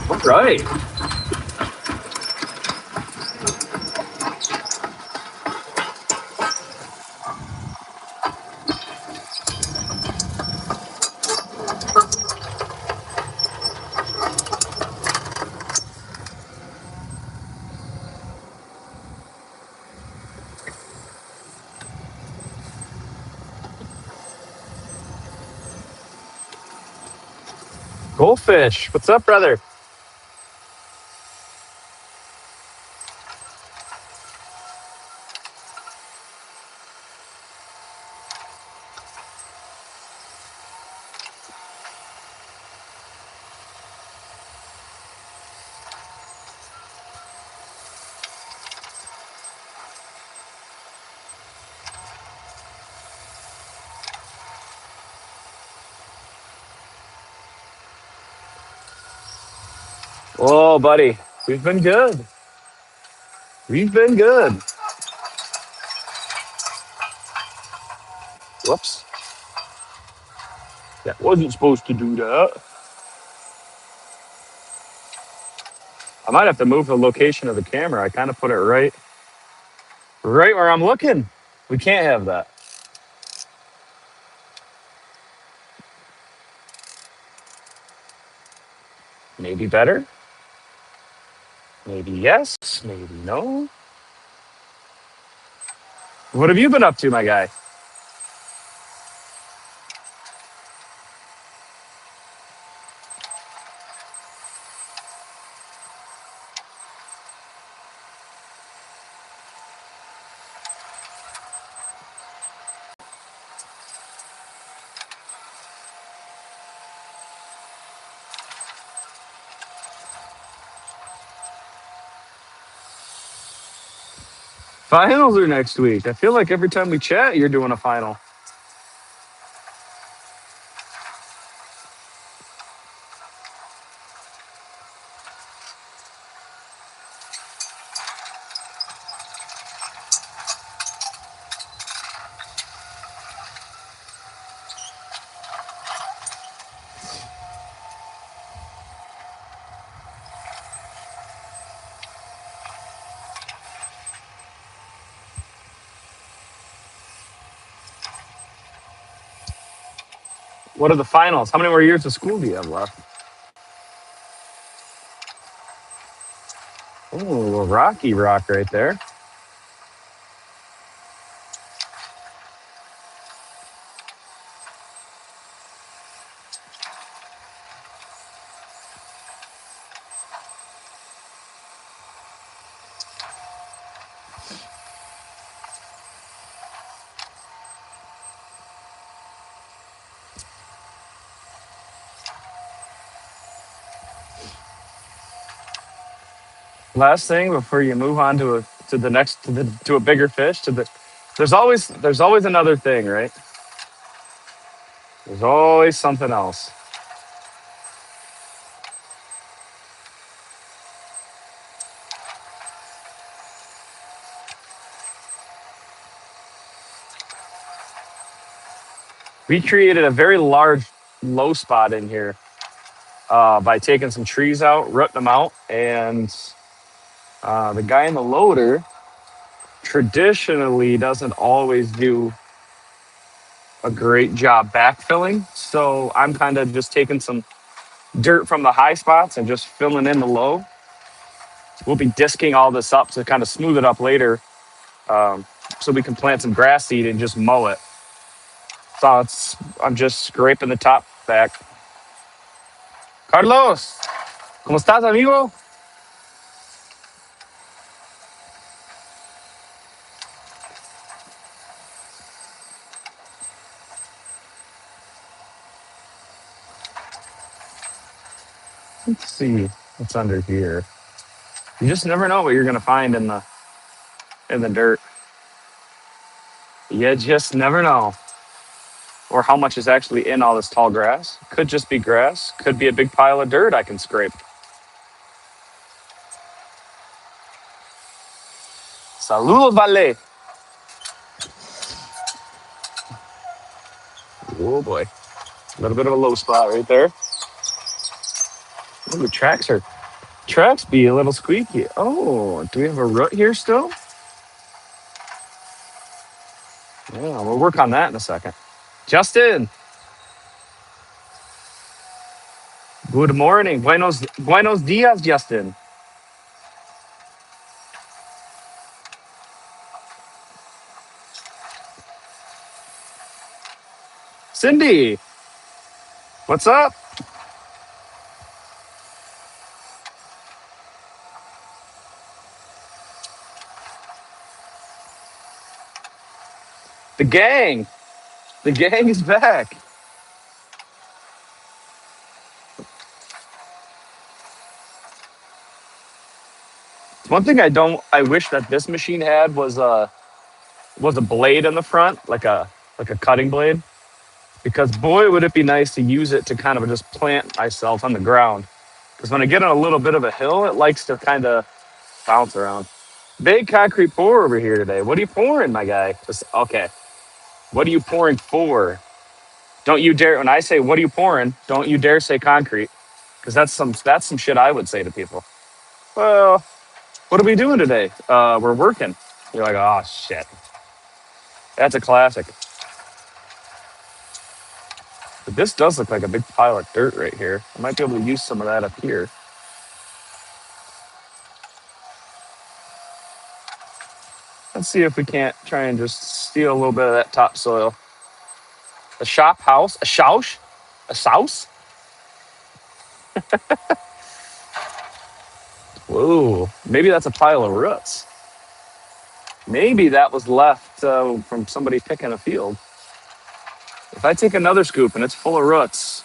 All right. Goldfish. What's up, brother? Oh, buddy. We've been good. We've been good. Whoops. That wasn't supposed to do that. I might have to move the location of the camera. I kind of put it right where I'm looking. We can't have that. Maybe better. Maybe yes. Maybe no. What have you been up to, my guy? Finals are next week. I feel like every time we chat, you're doing a final. What are the finals? How many more years of school do you have left? Oh, a Rocky Rock right there. Last thing before you move on to a bigger fish there's always another thing, right? There's always something else. We created a very large low spot in here by taking some trees out, rooting them out, and the guy in the loader traditionally doesn't always do a great job backfilling. So I'm kind of just taking some dirt from the high spots and just filling in the low. We'll be disking all this up to kind of smooth it up later, um, so we can plant some grass seed and just mow it. So I'm just scraping the top back. Carlos, ¿cómo estás, amigo? Let's see what's under here. You just never know what you're gonna find in the dirt. You just never know. Or how much is actually in all this tall grass. Could just be grass. Could be a big pile of dirt I can scrape. Saludos, vale. Oh boy. A little bit of a low spot right there. Oh, the tracks be a little squeaky. Oh, do we have a root here still? Yeah, we'll work on that in a second. Justin, good morning. Buenos dias, Justin. Cindy, what's up? The gang. The gang is back. One thing I wish that this machine had was a blade in the front, like a cutting blade. Because boy, would it be nice to use it to kind of just plant myself on the ground. Because when I get on a little bit of a hill, it likes to kind of bounce around. Big concrete pour over here today. What are you pouring, my guy? Okay. What are you pouring for? Don't you dare. When I say what are you pouring, don't you dare say concrete, because that's some shit I would say to people. Well, what are we doing today? We're working. You're like, oh shit. That's a classic. But this does look like a big pile of dirt right here. I might be able to use some of that up here. Let's see if we can't try and just steal a little bit of that topsoil. A shop house, a shoush, a souse. Whoa, maybe that's a pile of roots. Maybe that was left from somebody picking a field. If I take another scoop and it's full of roots,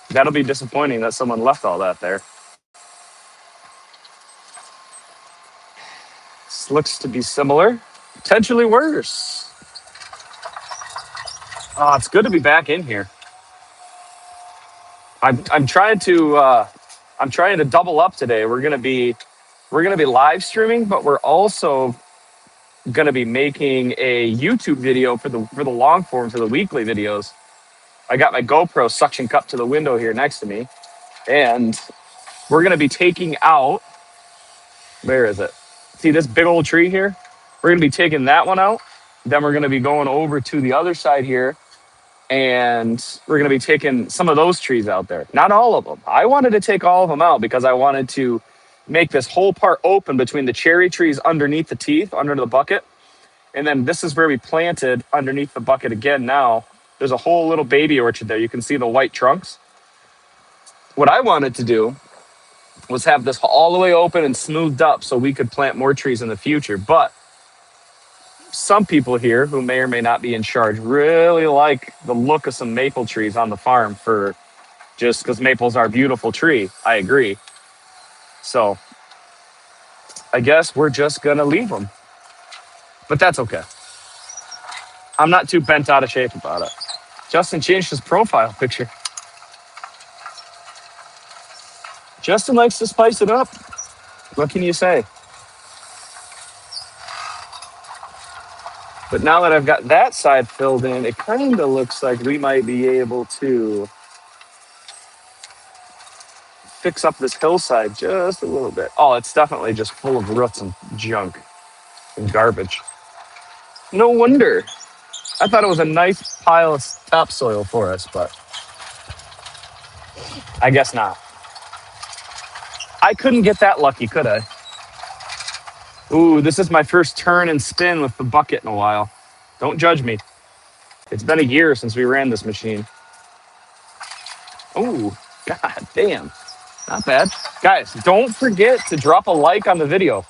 that'll be disappointing that someone left all that there. This looks to be similar, potentially worse. Oh, it's good to be back in here. I'm trying to double up today. We're gonna be live streaming, but we're also gonna be making a YouTube video for the long form, for the weekly videos. I got my GoPro suction cup to the window here next to me, and we're gonna be taking out. Where is it? See this big old tree here? We're gonna be taking that one out. Then we're gonna be going over to the other side here, and we're gonna be taking some of those trees out there. Not all of them. I wanted to take all of them out because I wanted to make this whole part open between the cherry trees underneath the teeth, under the bucket. And then this is where we planted underneath the bucket again now. There's a whole little baby orchard there. You can see the white trunks. What I wanted to do was have this all the way open and smoothed up so we could plant more trees in the future. But some people here who may or may not be in charge really like the look of some maple trees on the farm, for just because maples are a beautiful tree. I agree. So I guess we're just going to leave them. But that's okay. I'm not too bent out of shape about it. Justin changed his profile picture. Justin likes to spice it up. What can you say? But now that I've got that side filled in, it kind of looks like we might be able to fix up this hillside just a little bit. Oh, it's definitely just full of roots and junk and garbage. No wonder. I thought it was a nice pile of topsoil for us, but I guess not. I couldn't get that lucky, could I? Ooh, this is my first turn and spin with the bucket in a while. Don't judge me. It's been a year since we ran this machine. Oh, god damn. Not bad. Guys, don't forget to drop a like on the video.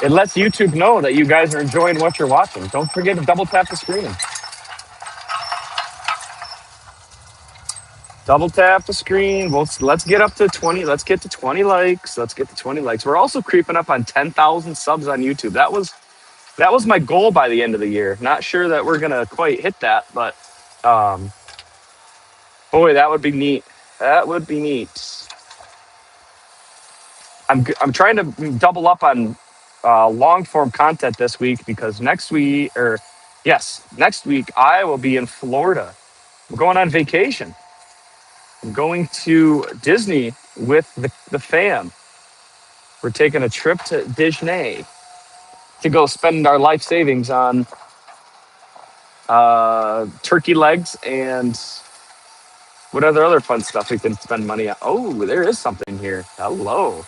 It lets YouTube know that you guys are enjoying what you're watching. Don't forget to double tap the screen. Double tap the screen. Let's get up to 20. Let's get to 20 likes. Let's get to 20 likes. We're also creeping up on 10,000 subs on YouTube. That was my goal by the end of the year. Not sure that we're gonna quite hit that, but boy, that would be neat. That would be neat. I'm trying to double up on long form content this week, because next week I will be in Florida. We're going on vacation. going to Disney with the fam. We're taking a trip to Disney to go spend our life savings on turkey legs and what other fun stuff we can spend money on. Oh, there is something here. Hello.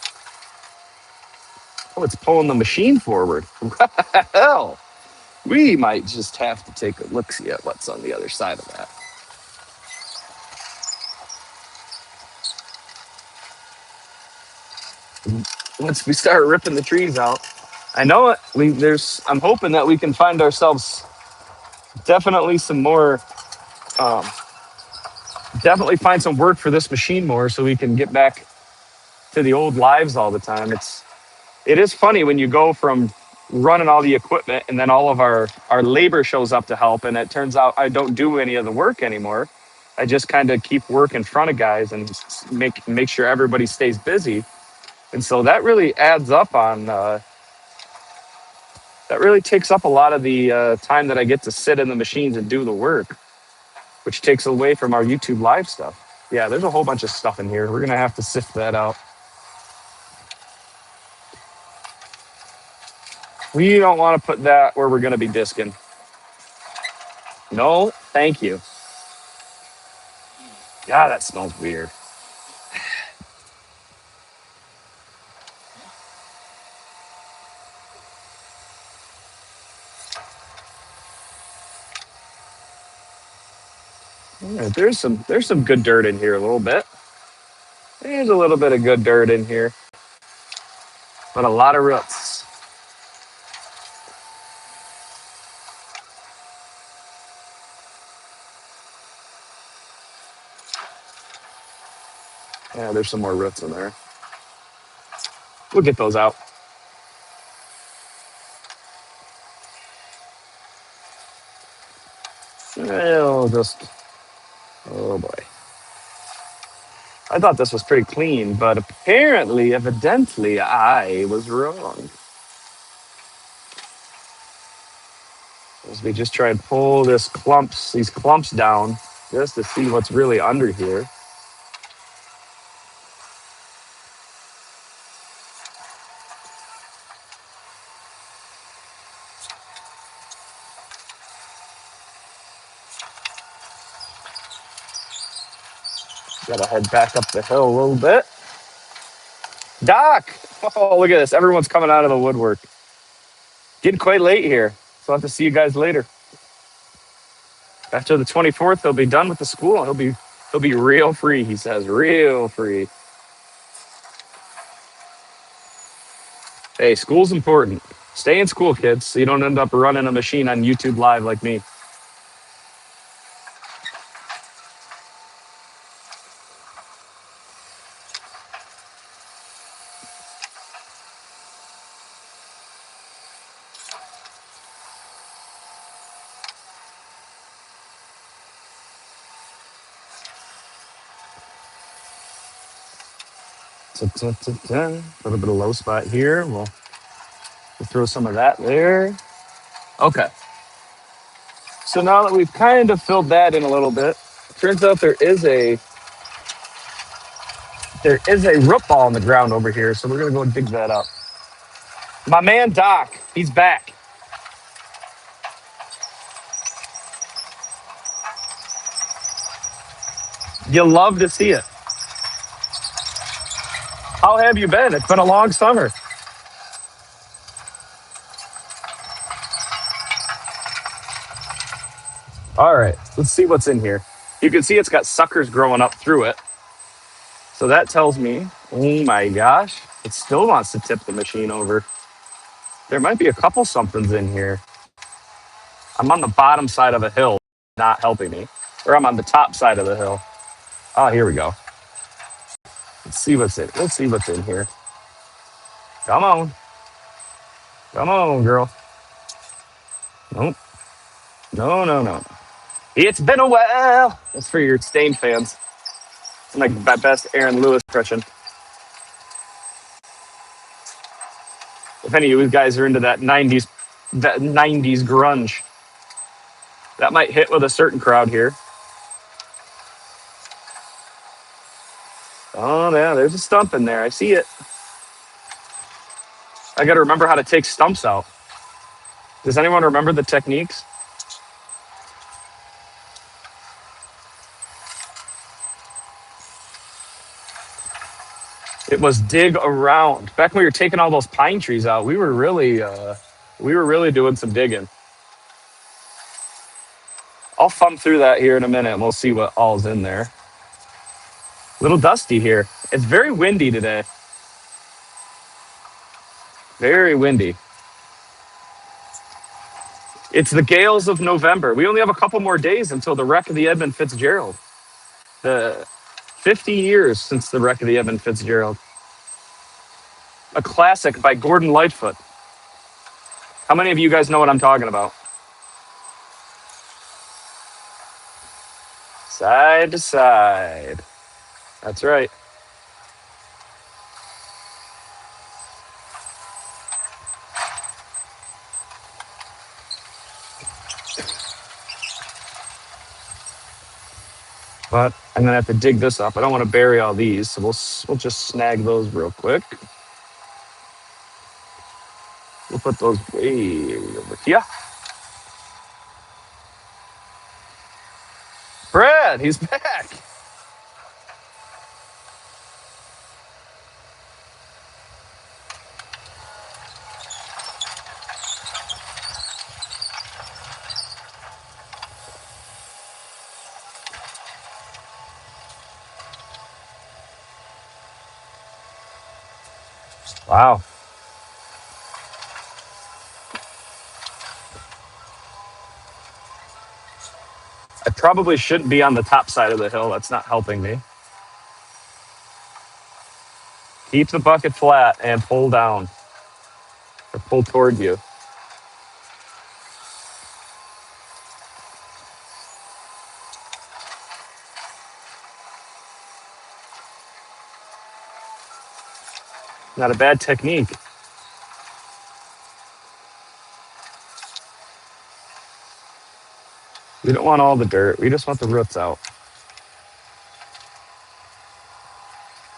Oh, it's pulling the machine forward. Hell, we might just have to take a look see at what's on the other side of that. Once we start ripping the trees out, I know it. I'm hoping that we can find ourselves definitely some more. Um, definitely find some work for this machine more, so we can get back to the old lives all the time. It is funny when you go from running all the equipment and then all of our labor shows up to help, and it turns out I don't do any of the work anymore. I just kind of keep work in front of guys and make sure everybody stays busy. And so that really adds up on that really takes up a lot of the time that I get to sit in the machines and do the work, which takes away from our YouTube live stuff. Yeah, there's a whole bunch of stuff in here. We're gonna have to sift that out. We don't want to put that where we're gonna be disking. No, thank you. God, that smells weird. Yeah, there's some good dirt in here a little bit. There's a little bit of good dirt in here, but a lot of roots. Yeah, there's some more roots in there. We'll get those out. We'll just. Oh boy. I thought this was pretty clean, but apparently, evidently, I was wrong. As we just try and pull these clumps down, just to see what's really under here. Gotta head back up the hill a little bit. Doc! Oh, look at this. Everyone's coming out of the woodwork. Getting quite late here, so I'll have to see you guys later. After the 24th, he'll be done with the school. He'll be real free, he says. Real free. Hey, school's important. Stay in school, kids, so you don't end up running a machine on YouTube Live like me. A little bit of low spot here. We'll throw some of that there. Okay. So now that we've kind of filled that in a little bit, turns out there is a root ball in the ground over here, so we're gonna go dig that up. My man Doc, he's back. You'll love to see it. How have you been? It's been a long summer. All right, let's see what's in here. You can see it's got suckers growing up through it. So that tells me, oh my gosh, it still wants to tip the machine over. There might be a couple somethings in here. I'm on the bottom side of a hill, not helping me. Or I'm on the top side of the hill. Oh, here we go. Let's see what's in. Let's see what's in here. Come on. Come on, girl. Nope. No, no, no. It's been a while. That's for your Stain fans. It's like my best Aaron Lewis impression. If any of you guys are into that '90s grunge, that might hit with a certain crowd here. Oh, yeah, there's a stump in there. I see it. I got to remember how to take stumps out. Does anyone remember the techniques? It was dig around. Back when we were taking all those pine trees out, we were really doing some digging. I'll thumb through that here in a minute and we'll see what all's in there. A little dusty here. It's very windy today. Very windy. It's the gales of November. We only have a couple more days until the wreck of the Edmund Fitzgerald. The 50 years since the wreck of the Edmund Fitzgerald. A classic by Gordon Lightfoot. How many of you guys know what I'm talking about? Side to side. That's right. But I'm gonna have to dig this up. I don't want to bury all these, so we'll just snag those real quick. We'll put those way over here. Brad, he's back. Wow. I probably shouldn't be on the top side of the hill. That's not helping me. Keep the bucket flat and pull down or pull toward you. Not a bad technique. We don't want all the dirt. We just want the roots out.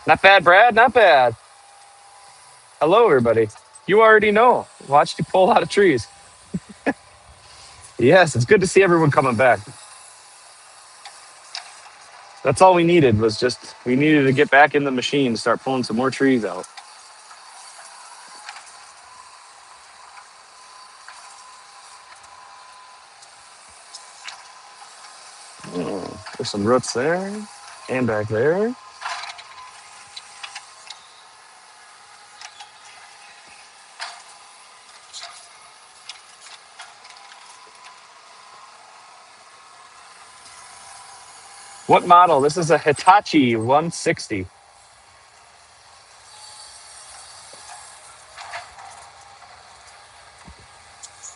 Not bad, Brad. Not bad. Hello, everybody. You already know. Watched you pull out of trees. Yes, it's good to see everyone coming back. That's all we needed was just we needed to get back in the machine, start pulling some more trees out. Oh, there's some roots there and back there. What model? This is a Hitachi 160.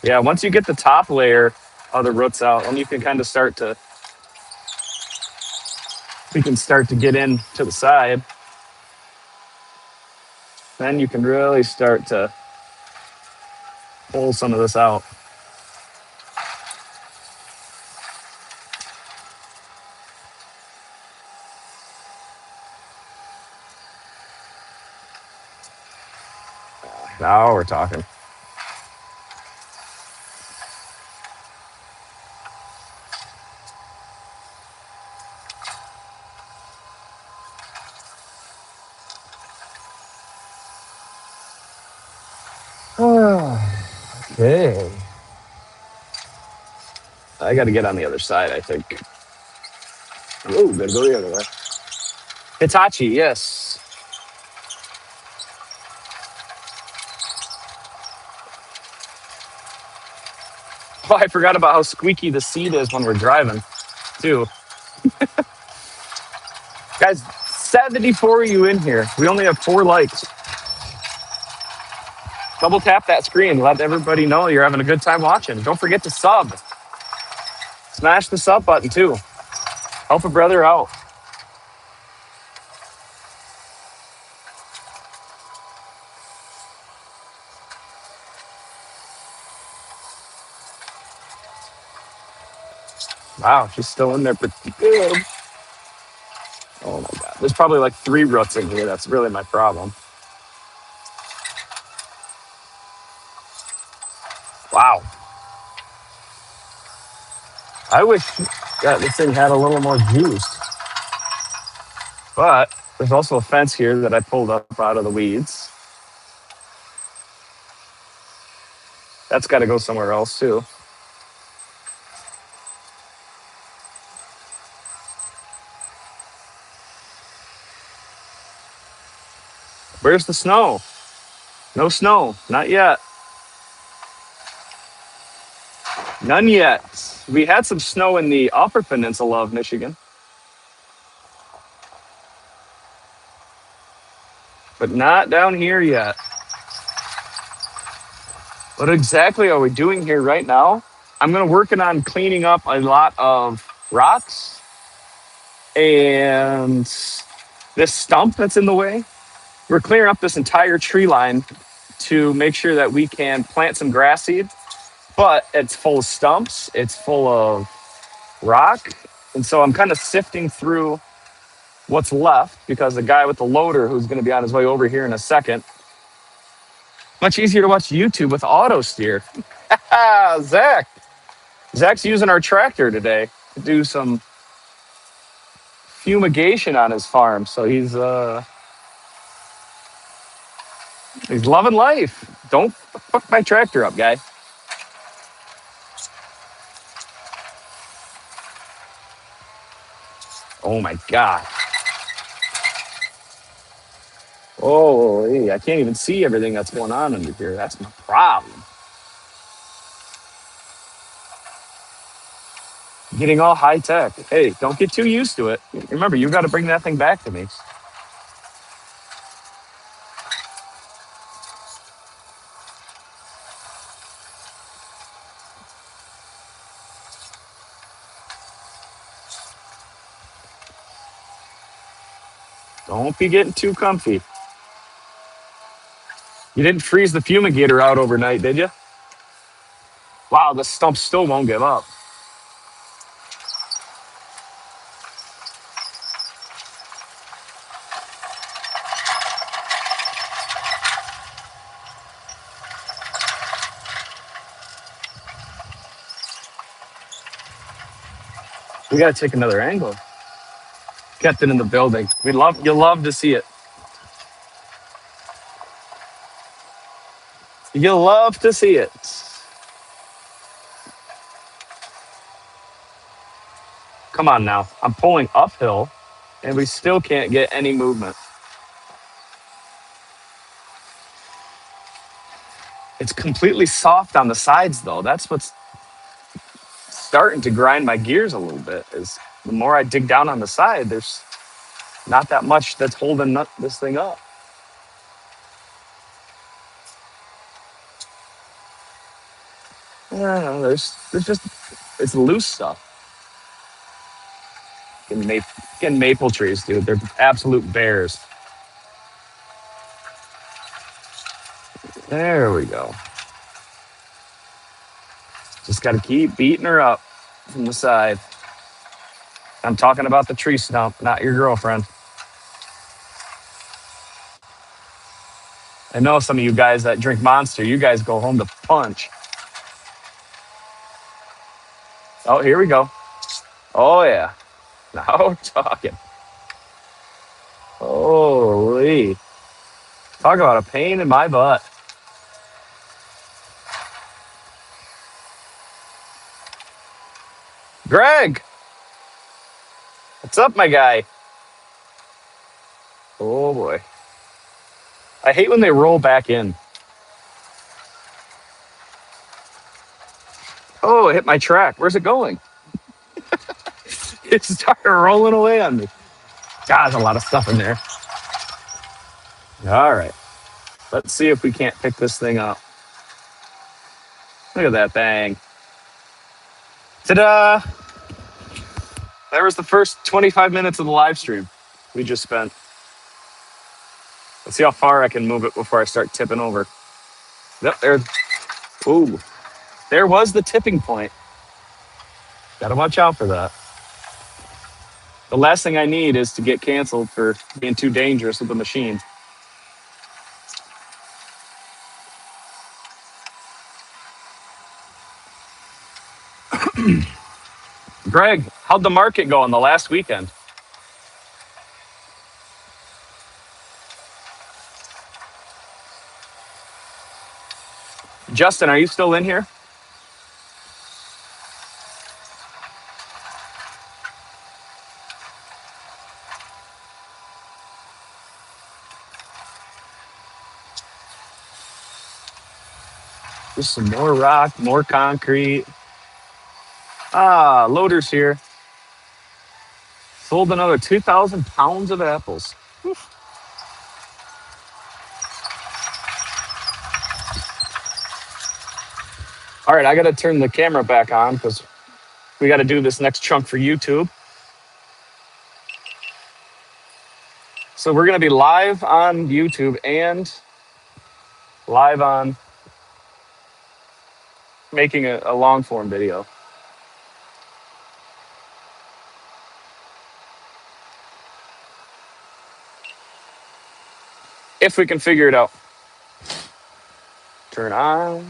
Yeah, once you get the top layer of the roots out, then you can kind of we can start to get in to the side. Then you can really start to pull some of this out. Now we're talking. Okay. I got to get on the other side, I think. Oh, gotta go the other way. Hitachi, yes. Oh, I forgot about how squeaky the seat is when we're driving, too. Guys, 74 of you in here. We only have 4 likes. Double tap that screen. Let everybody know you're having a good time watching. Don't forget to sub. Smash the sub button, too. Help a brother out. Wow, she's still in there pretty good. Oh my God. There's probably like 3 roots in here. That's really my problem. Wow. I wish that this thing had a little more juice. But there's also a fence here that I pulled up out of the weeds. That's got to go somewhere else too. Where's the snow? No snow. Not yet. None yet. We had some snow in the upper peninsula of Michigan, but not down here yet. What exactly are we doing here right now? I'm going to working on cleaning up a lot of rocks and this stump that's in the way. We're clearing up this entire tree line to make sure that we can plant some grass seed, but it's full of stumps, it's full of rock. And so I'm kind of sifting through what's left because the guy with the loader who's going to be on his way over here in a second, much easier to watch YouTube with auto steer. Zach. Zach's using our tractor today to do some fumigation on his farm. So he's loving life. Don't fuck my tractor up, guy. Oh my God. Oh, hey, I can't even see everything that's going on under here. That's my problem. Getting all high tech. Hey, don't get too used to it. Remember, you got to bring that thing back to me. Don't be getting too comfy. You didn't freeze the fumigator out overnight, did you? Wow, the stump still won't give up. We got to take another angle. Kept it in the building. You love to see it. You love to see it. Come on now. I'm pulling uphill and we still can't get any movement. It's completely soft on the sides though. That's what's starting to grind my gears a little bit is the more I dig down on the side, there's not that much that's holding this thing up. Yeah, there's just it's loose stuff. Getting maple trees, dude. They're absolute bears. There we go. Just got to keep beating her up from the side. I'm talking about the tree stump, not your girlfriend. I know some of you guys that drink Monster, you guys go home to punch. Oh, here we go. Oh, yeah. Now we're talking. Holy. Talk about a pain in my butt. Greg, what's up, my guy? Oh, boy. I hate when they roll back in. Oh, it hit my track. Where's it going? It started rolling away on me. God, there's a lot of stuff in there. All right. Let's see if we can't pick this thing up. Look at that thing. Ta-da! There was the first 25 minutes of the live stream we just spent. Let's see how far I can move it before I start tipping over. Yep, there. Ooh, there was the tipping point. Gotta watch out for that. The last thing I need is to get canceled for being too dangerous with the machine. Greg, how'd the market go on the last weekend? Justin, are you still in here? Just some more rock, more concrete. Ah, loader's here. Sold another 2,000 pounds of apples. All right, I got to turn the camera back on because we got to do this next chunk for YouTube. So we're going to be live on YouTube and live on making a long form video. If we can figure it out. Turn on.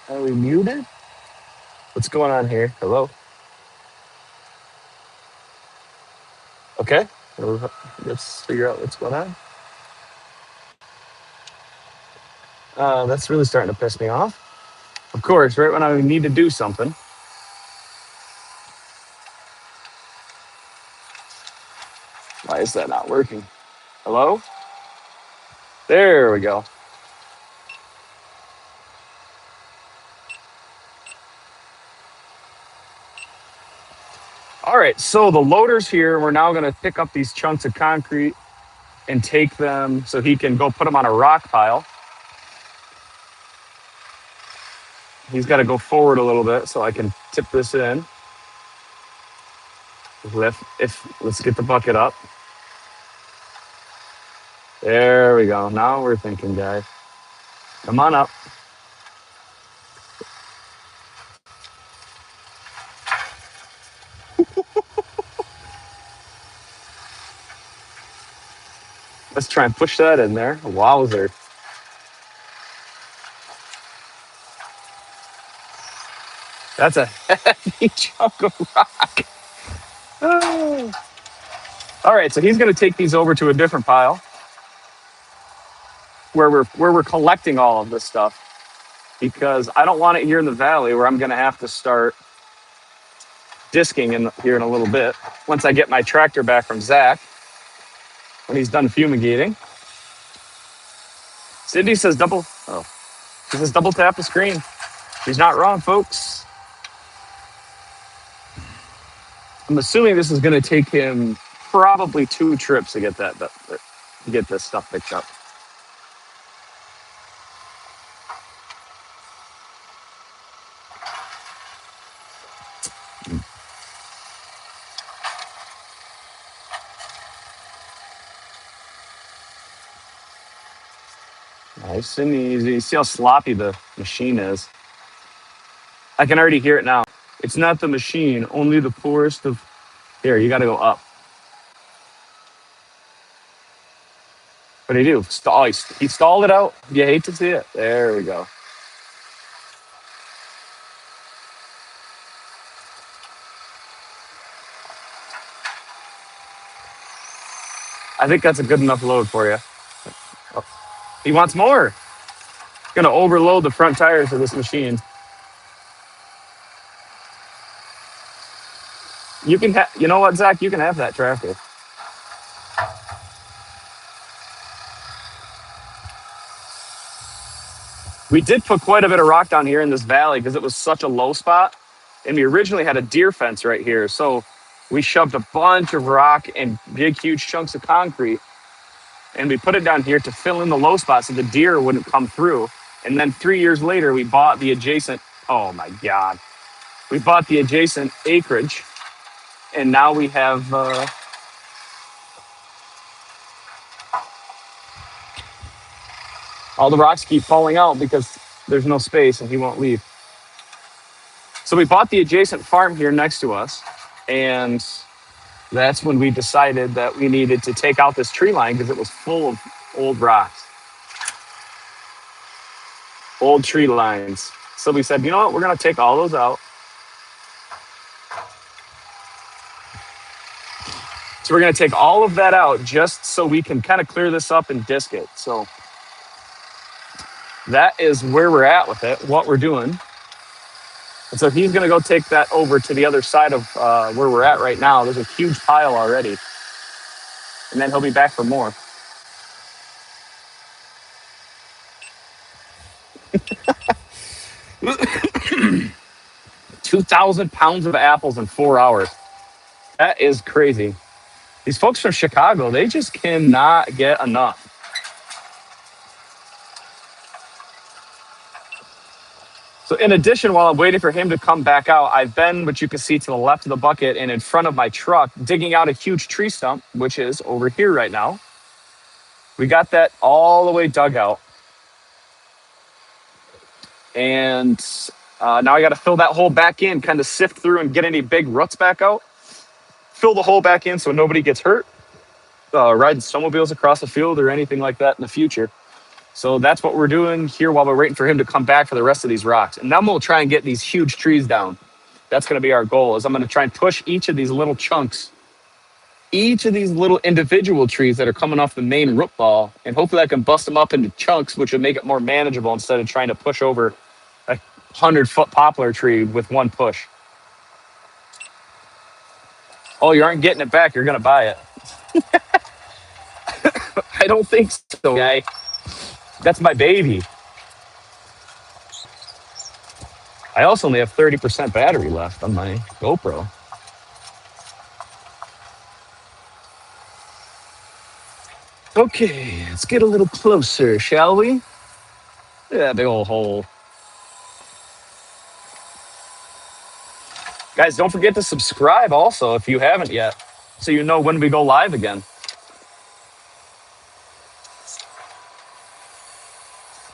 Are we muted? What's going on here? Hello? Okay. Let's figure out what's going on. That's really starting to piss me off. Of course, right when I need to do something. Why is that not working? Hello? There we go. All right, so the loader's here. We're now going to pick up these chunks of concrete and take them so he can go put them on a rock pile. He's got to go forward a little bit so I can tip this in. Let's get the bucket up. There we go. Now we're thinking, guys. Come on up. Let's try and push that in there. Wowzer. That's a heavy chunk of rock. Oh. All right, so he's going to take these over to a different pile where we're collecting all of this stuff because I don't want it here in the valley where I'm going to have to start disking here in a little bit once I get my tractor back from Zach when he's done fumigating. Cindy says she says double tap the screen. She's not wrong, folks. I'm assuming this is going to take him probably 2 trips to get this stuff picked up. Nice and easy. See how sloppy the machine is. I can already hear it now. It's not the machine, only the poorest of... Here, you got to go up. What did he do? He stalled it out. You hate to see it. There we go. I think that's a good enough load for you. Oh, he wants more. Going to overload the front tires of this machine. You know what, Zach? You can have that tractor. We did put quite a bit of rock down here in this valley because it was such a low spot. And we originally had a deer fence right here. So we shoved a bunch of rock and big, huge chunks of concrete. And we put it down here to fill in the low spot so the deer wouldn't come through. And then 3 years later, we bought the adjacent, oh my God. We bought the adjacent acreage. And now we have, all the rocks keep falling out because there's no space and he won't leave. So we bought the adjacent farm here next to us. And That's when we decided that we needed to take out this tree line because it was full of old rocks, old tree lines. So we said, you know what, we're going to take all those out. So we're going to take all of that out just so we can kind of clear this up and disc it. So that is where we're at with it, what we're doing. And so he's going to go take that over to the other side of where we're at right now. There's a huge pile already. And then he'll be back for more. 2,000 pounds of apples in 4 hours. That is crazy. These folks from Chicago, they just cannot get enough. So in addition, while I'm waiting for him to come back out, I've been, which you can see to the left of the bucket and in front of my truck, digging out a huge tree stump, which is over here right now. We got that all the way dug out. And now I got to fill that hole back in, kind of sift through and get any big roots back out. Fill the hole back in so nobody gets hurt riding snowmobiles across the field or anything like that in the future. So that's what we're doing here while we're waiting for him to come back for the rest of these rocks. And then we'll try and get these huge trees down. That's going to be our goal, is I'm going to try and push each of these little chunks, each of these little individual trees that are coming off the main root ball, and hopefully I can bust them up into chunks, which would make it more manageable instead of trying to push over a 100-foot poplar tree with one push. Oh, you aren't getting it back. You're going to buy it. I don't think so, guy. That's my baby. I also only have 30% battery left on my GoPro. Okay, let's get a little closer, shall we? Yeah, big old hole. Guys, don't forget to subscribe also if you haven't yet, so you know when we go live again.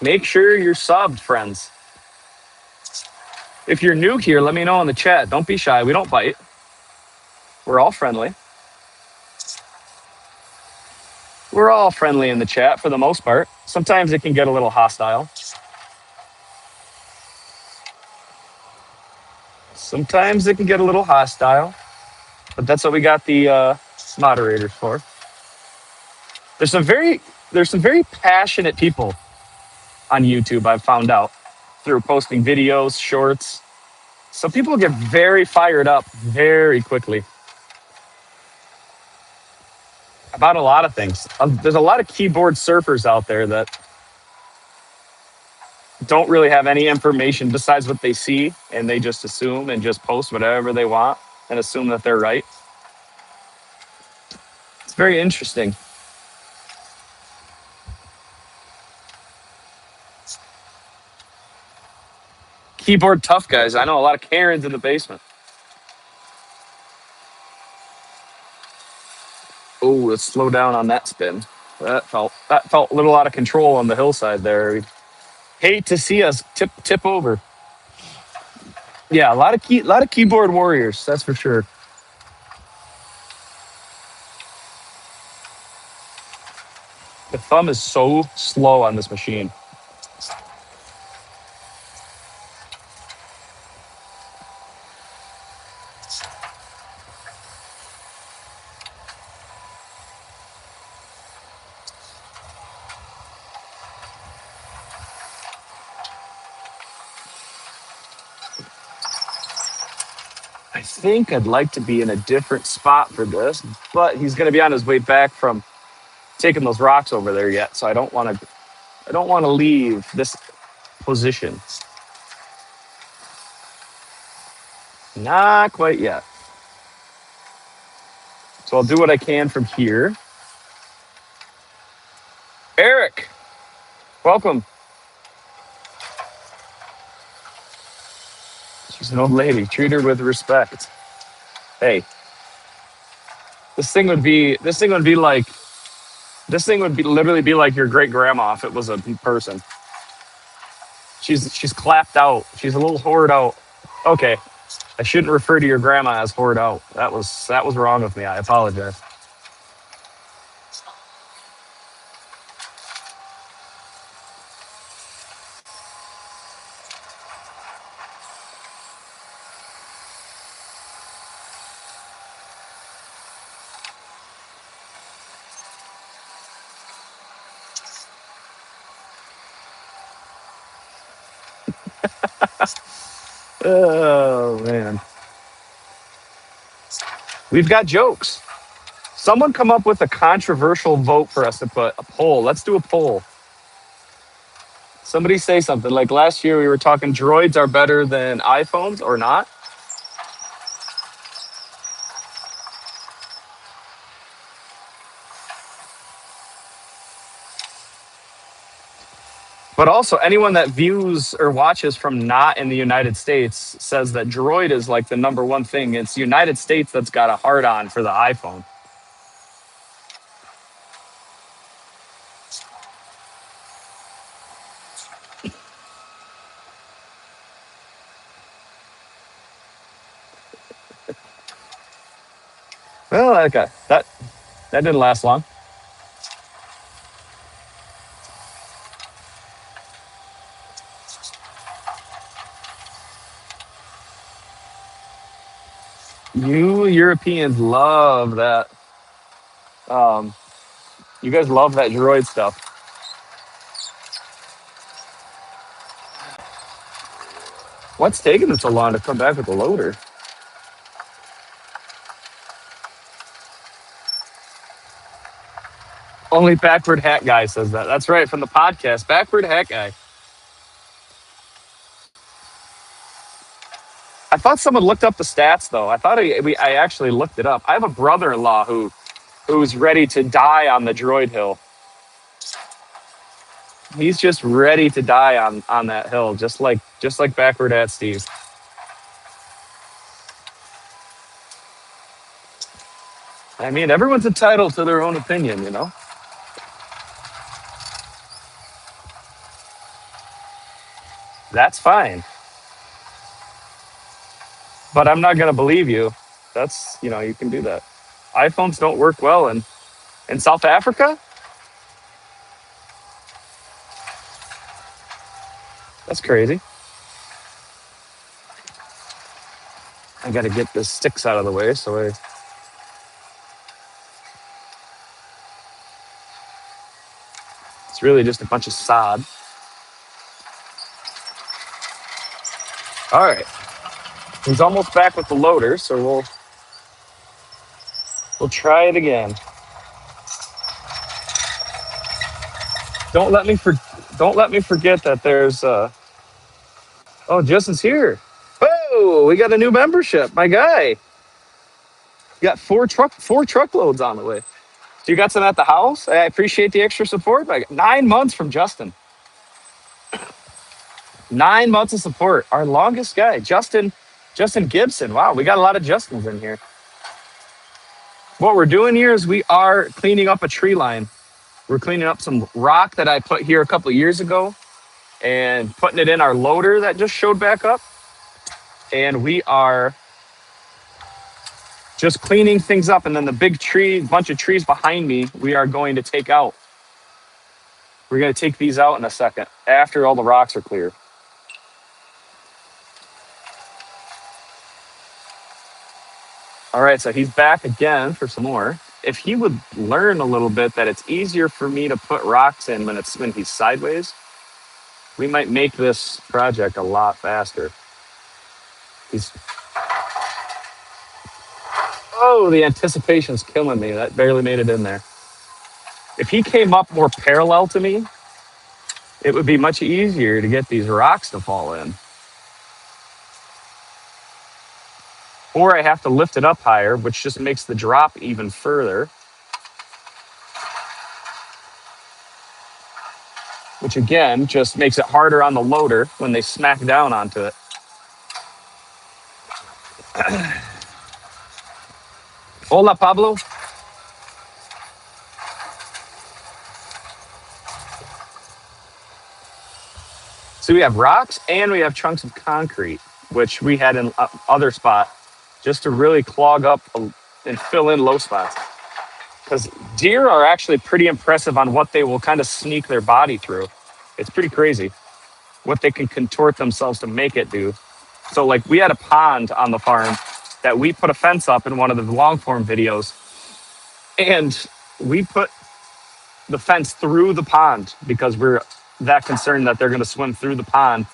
Make sure you're subbed, friends. If you're new here, let me know in the chat. Don't be shy. We don't bite. We're all friendly. We're all friendly in the chat for the most part. Sometimes it can get a little hostile. Sometimes it can get a little hostile, but that's what we got the moderators for. There's some very passionate people on YouTube, I've found out, through posting videos, shorts. Some people get very fired up very quickly about a lot of things. There's a lot of keyboard surfers out there that don't really have any information besides what they see, and they just assume and just post whatever they want and assume that they're right. It's very interesting. Keyboard tough guys. I know a lot of Karens in the basement. Oh, let's slow down on that spin. That felt a little out of control on the hillside there. We'd hate to see us tip over. Yeah, a lot of keyboard warriors, that's for sure. The thumb is so slow on this machine. I think I'd like to be in a different spot for this, but he's going to be on his way back from taking those rocks over there yet, so I don't want to leave this position. Not quite yet. So I'll do what I can from here. Eric, welcome. She's an old lady. Treat her with respect. Hey, this thing would literally be like your great grandma if it was a person. She's clapped out. She's a little hoard out. Okay, I shouldn't refer to your grandma as hoard out. That was wrong of me. I apologize. Oh man, we've got jokes. Someone come up with a controversial vote for us to put a poll. Let's do a poll. Somebody say something like last year we were talking droids are better than iPhones or not. But also, anyone that views or watches from not in the United States says that Droid is like the number one thing. It's the United States that's got a hard on for the iPhone. Well, okay, that didn't last long. You Europeans love that. Um, you guys love that Droid stuff. What's taking them so long to come back with the loader? Only backward hat guy says that. That's right, from the podcast, backward hat guy. I thought someone looked up the stats though. I actually looked it up. I have a brother-in-law who's ready to die on the droid hill. He's just ready to die on that hill, just like backward at Steve. I mean, everyone's entitled to their own opinion, you know. That's fine, but I'm not gonna believe you. That's you can do that. iPhones don't work well in South Africa. That's crazy. I got to get the sticks out of the way, so it's really just a bunch of sod. All right, he's almost back with the loader, so we'll try it again. Don't let me for don't let me forget that there's oh, Justin's here. Oh, we got a new membership, my guy. You got four truckloads on the way. So you got some at the house. I appreciate the extra support. Like 9 months from Justin. 9 months of support. Our longest guy, Justin Gibson. Wow, we got a lot of Justins in here. What we're doing here is we are cleaning up a tree line. We're cleaning up some rock that I put here a couple of years ago and putting it in our loader that just showed back up. And we are just cleaning things up. And then the big tree, bunch of trees behind me, we are going to take out. We're going to take these out in a second after all the rocks are clear. All right, so he's back again for some more. If he would learn a little bit that it's easier for me to put rocks in when he's sideways, we might make this project a lot faster. He's Oh, the anticipation's killing me. That barely made it in there. If he came up more parallel to me, it would be much easier to get these rocks to fall in. Or I have to lift it up higher, which just makes the drop even further. Which again just makes it harder on the loader when they smack down onto it. Hola, Pablo. So we have rocks and we have chunks of concrete. which we had in other spot, just to really clog up and fill in low spots. Because deer are actually pretty impressive on what they will kind of sneak their body through. It's pretty crazy what they can contort themselves to make it do. So, like, we had a pond on the farm that we put a fence up in one of the long form videos, and we put the fence through the pond because we're that concerned that they're going to swim through the pond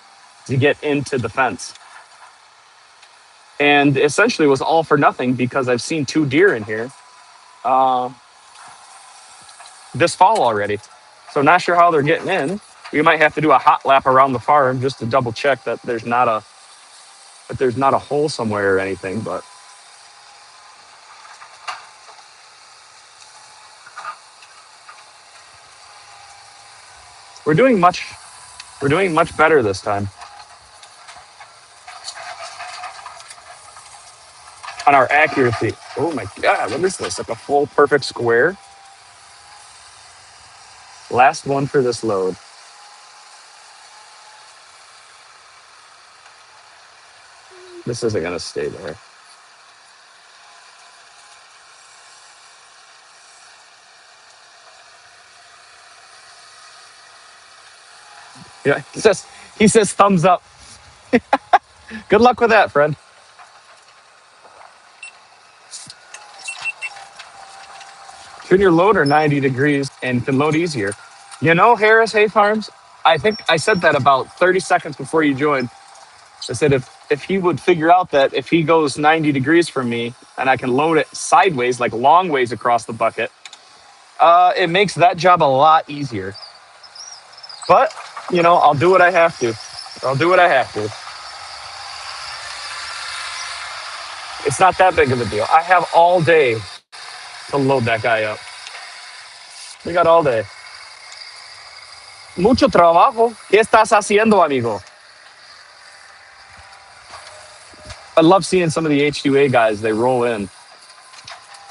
to get into the fence. And essentially, it was all for nothing because I've seen 2 deer in here uh, this fall already. So, not sure how they're getting in. We might have to do a hot lap around the farm just to double check that there's not a hole somewhere or anything. But we're doing much we're doing much better this time on our accuracy. Oh my god, what is this? Like a full perfect square? Last one for this load. This isn't gonna stay there. Yeah, he says thumbs up. Good luck with that, friend. Turn your loader 90 degrees and can load easier. You know, Harris Hay Farms, I think I said that about 30 seconds before you joined. I said if he would figure out that if he goes 90 degrees from me and I can load it sideways, like long ways across the bucket, it makes that job a lot easier. But, I'll do what I have to. I'll do what I have to. It's not that big of a deal. I have all day to load that guy up. We got all day. Mucho trabajo. ¿Qué estás haciendo, amigo? I love seeing some of the H2A guys. They roll in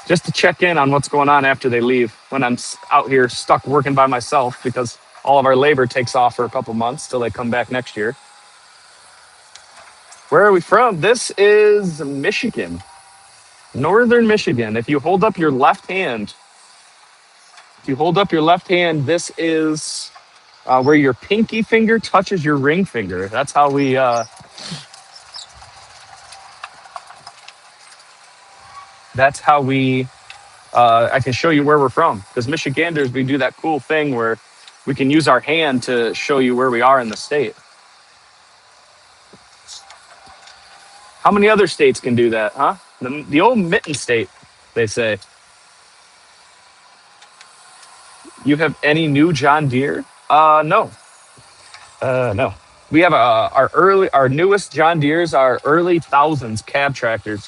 just to check in on what's going on after they leave when I'm out here stuck working by myself because all of our labor takes off for a couple months till they come back next year. Where are we from? This is Michigan, northern Michigan. If you hold up your left hand, this is where your pinky finger touches your ring finger. That's how we. That's how we. I can show you where we're from because Michiganders, we do that cool thing where we can use our hand to show you where we are in the state. How many other states can do that, huh? The old mitten state, they say. You have any new John Deere? No. No. We have our newest John Deeres are early thousands cab tractors,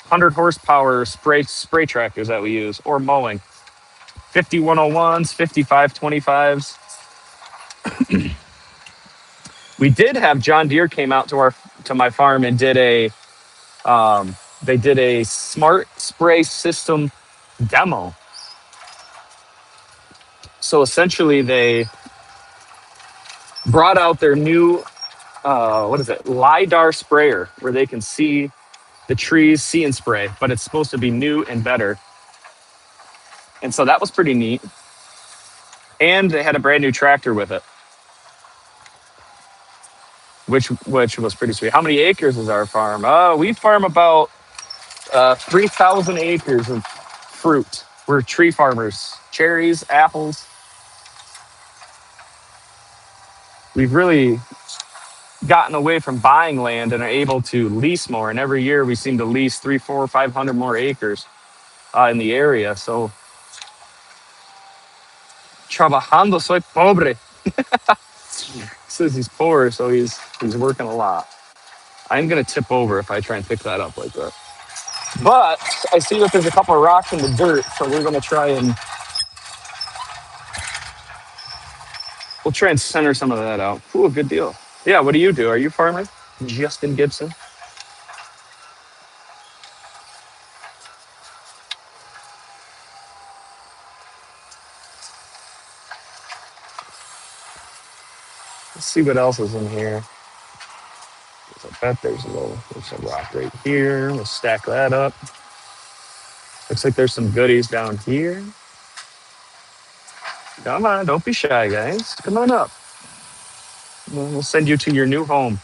100 horsepower spray tractors that we use or mowing. 5101s, 5525s. We did have John Deere came out to my farm and did they did a smart spray system demo. So essentially they brought out their new LiDAR sprayer where they can see the trees, see and spray, but it's supposed to be new and better. And so that was pretty neat. And they had a brand new tractor with it, which was pretty sweet. How many acres is our farm? We farm about 3,000 acres of fruit. We're tree farmers, cherries, apples. We've really gotten away from buying land and are able to lease more. And every year we seem to lease 300, 400, 500 more acres in the area. So, trabajando soy pobre. Says he's poor, so he's working a lot. I'm gonna tip over if I try and pick that up like that. But I see that there's a couple of rocks in the dirt, so we'll try and center some of that out. Ooh, good deal. Yeah, what do you do? Are you a farmer? Justin Gibson. Let's see what else is in here. There's a Bet there's a rock right here. We'll stack that up. Looks like there's some goodies down here. Come on, don't be shy, guys. Come on up. We'll send you to your new home.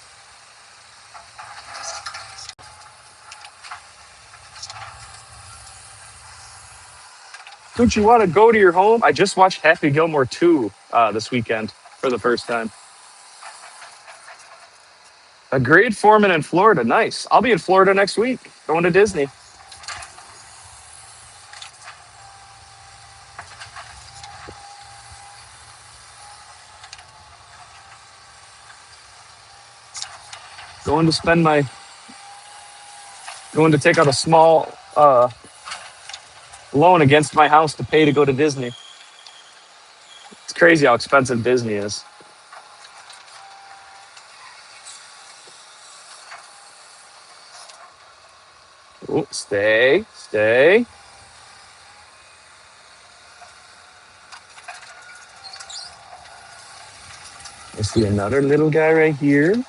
Don't you want to go to your home? I just watched Happy Gilmore 2 this weekend for the first time. A grade foreman in Florida. Nice. I'll be in Florida next week, going to Disney. Going to spend my, going to take out a small loan against my house to pay to go to Disney. It's crazy how expensive Disney is. Oh, stay, stay. I see another little guy right here.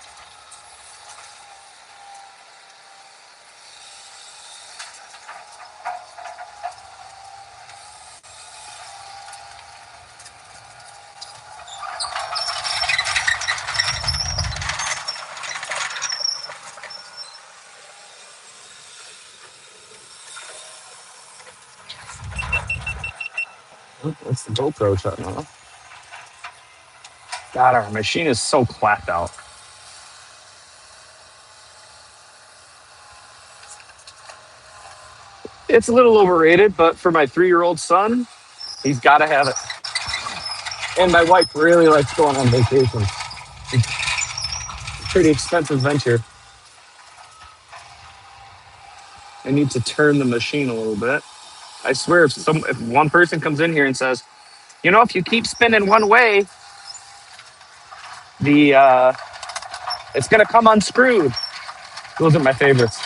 Oh, that's the GoPro shot now. God, our machine is so clapped out. It's a little overrated, but for my 3-year-old son, he's got to have it. And my wife really likes going on vacation. It's a pretty expensive venture. I need to turn the machine a little bit. I swear, if one person comes in here and says, if you keep spinning one way, the it's gonna come unscrewed. Those are my favorites.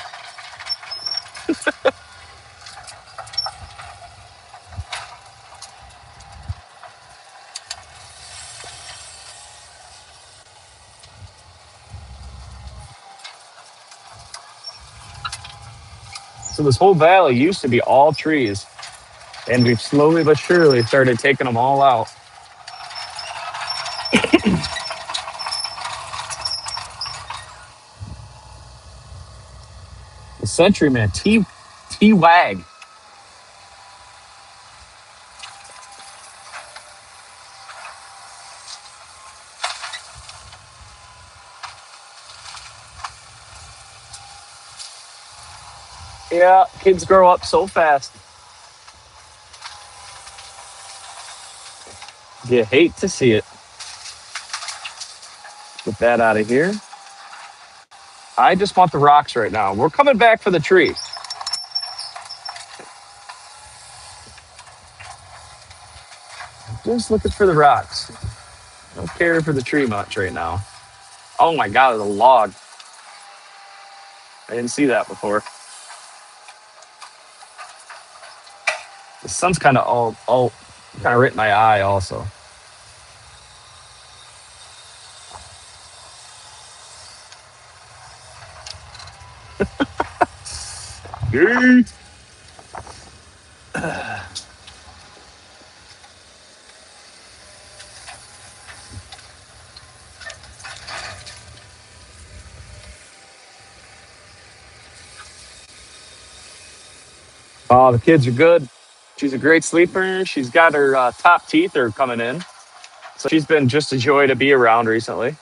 So this whole valley used to be all trees, and we've slowly but surely started taking them all out. The Century Man, T Wag. Yeah, kids grow up so fast. You hate to see it. Get that out of here. I just want the rocks right now. We're coming back for the tree. Just looking for the rocks. Don't care for the tree much right now. Oh my God, there's a log. I didn't see that before. The sun's kind of all kind of right in my eye also. Yay. Oh, the kids are good. She's a great sleeper. She's got her top teeth are coming in. So she's been just a joy to be around recently.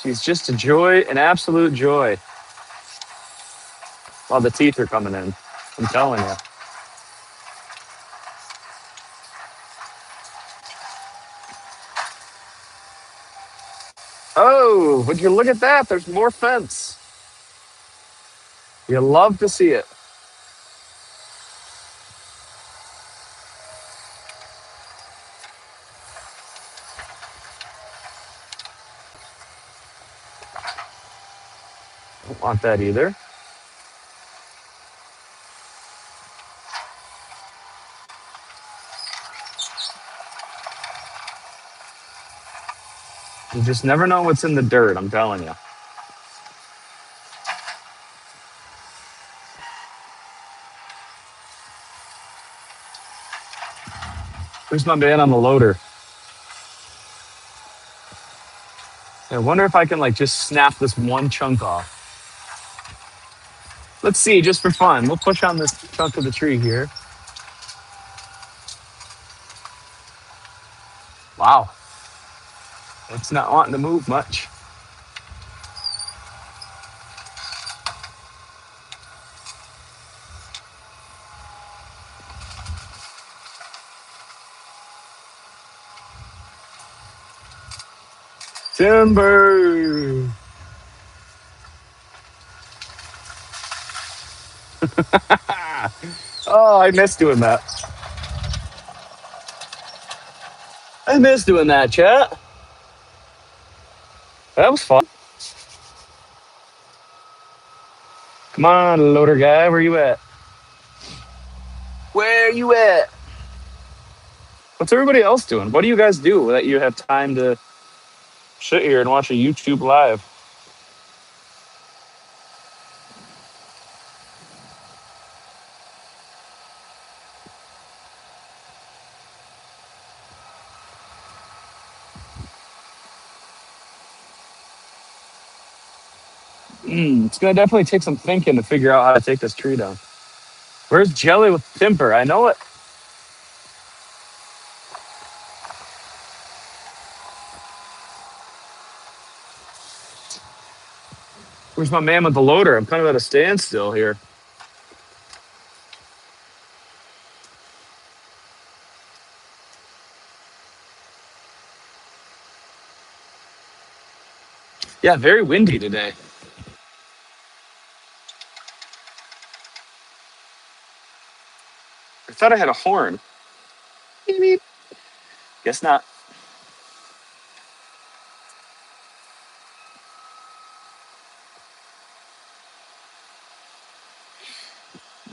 She's just a joy, an absolute joy. While the teeth are coming in. I'm telling you. Oh, would you look at that? There's more fence. You love to see it. Don't want that either. You just never know what's in the dirt, I'm telling you. Where's my man on the loader? I wonder if I can like just snap this one chunk off. Let's see, just for fun. We'll push on this chunk of the tree here. Wow. It's not wanting to move much. Timber. Oh, I miss doing that. I miss doing that, chat. That was fun. Come on, loader guy. Where you at? Where you at? What's everybody else doing? What do you guys do that you have time to sit here and watch a YouTube live? It's gonna definitely take some thinking to figure out how to take this tree down. Where's Jelly with timber? I know it. Where's my man with the loader? I'm kind of at a standstill here. Yeah, very windy today. I thought I had a horn. Beep, beep. Guess not.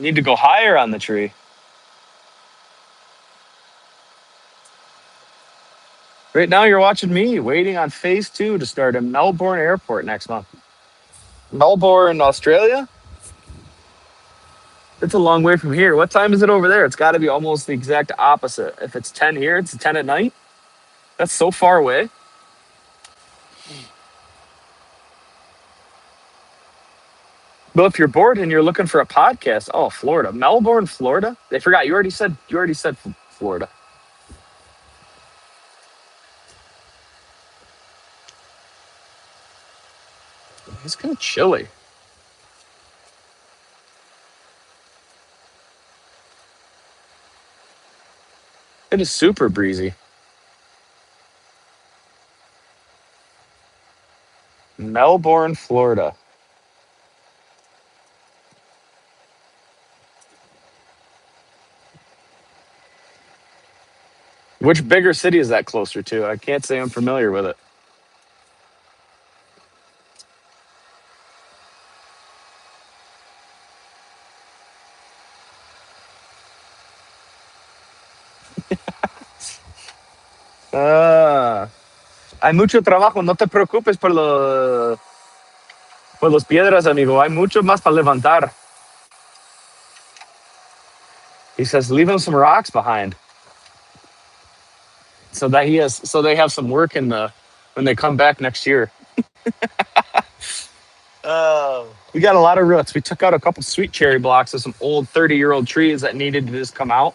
Need to go higher on the tree. Right now, you're watching me waiting on phase 2 to start in Melbourne Airport next month. Melbourne, Australia? It's a long way from here. What time is it over there? It's got to be almost the exact opposite. If it's 10 here, it's 10 at night. That's so far away. But if you're bored and you're looking for a podcast, oh, Florida, Melbourne, Florida. I forgot. You already said Florida. It's kind of chilly. It is super breezy. Melbourne, Florida. Which bigger city is that closer to? I can't say I'm familiar with it. Ah, hay mucho trabajo. No te preocupes por los piedras, amigo. Hay mucho más para levantar. He says, leave him some rocks behind, so they have some work in the when they come back next year. Oh, we got a lot of roots. We took out a couple sweet cherry blocks of some old 30-year-old trees that needed to just come out,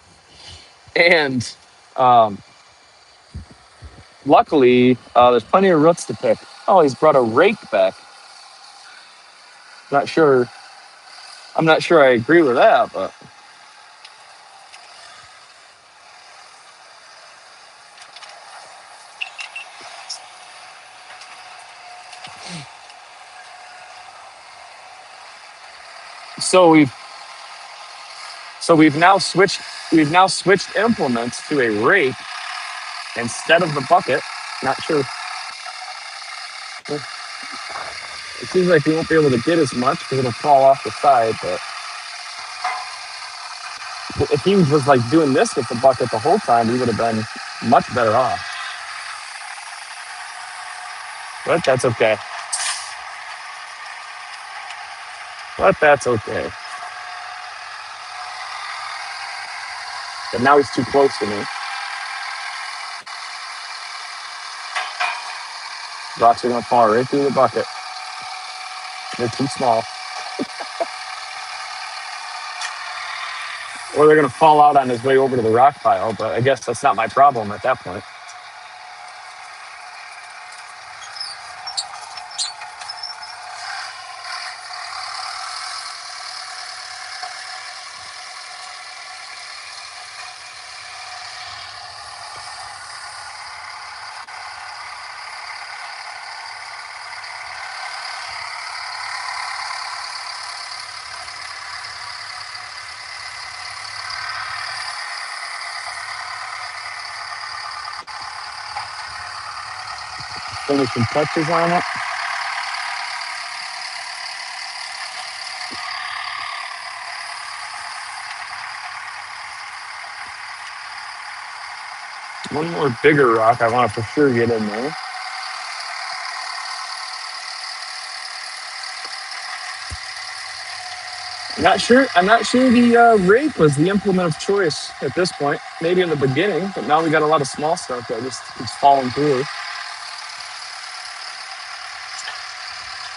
and um, luckily there's plenty of roots to pick. Oh, he's brought a rake back. Not sure. I'm not sure I agree with that, but so we've now switched implements to a rake instead of the bucket. Not sure. It seems like we won't be able to get as much because it'll fall off the side. But if he was like doing this with the bucket the whole time, he would have been much better off. But that's okay. But that's okay. But now he's too close to me. Rocks are gonna fall right through the bucket. They're too small. Or they're gonna fall out on his way over to the rock pile, but I guess that's not my problem at that point. Finish some touches on it. One more bigger rock I want to for sure get in there. I'm not sure the rake was the implement of choice at this point. Maybe in the beginning, but now we got a lot of small stuff that just keeps falling through.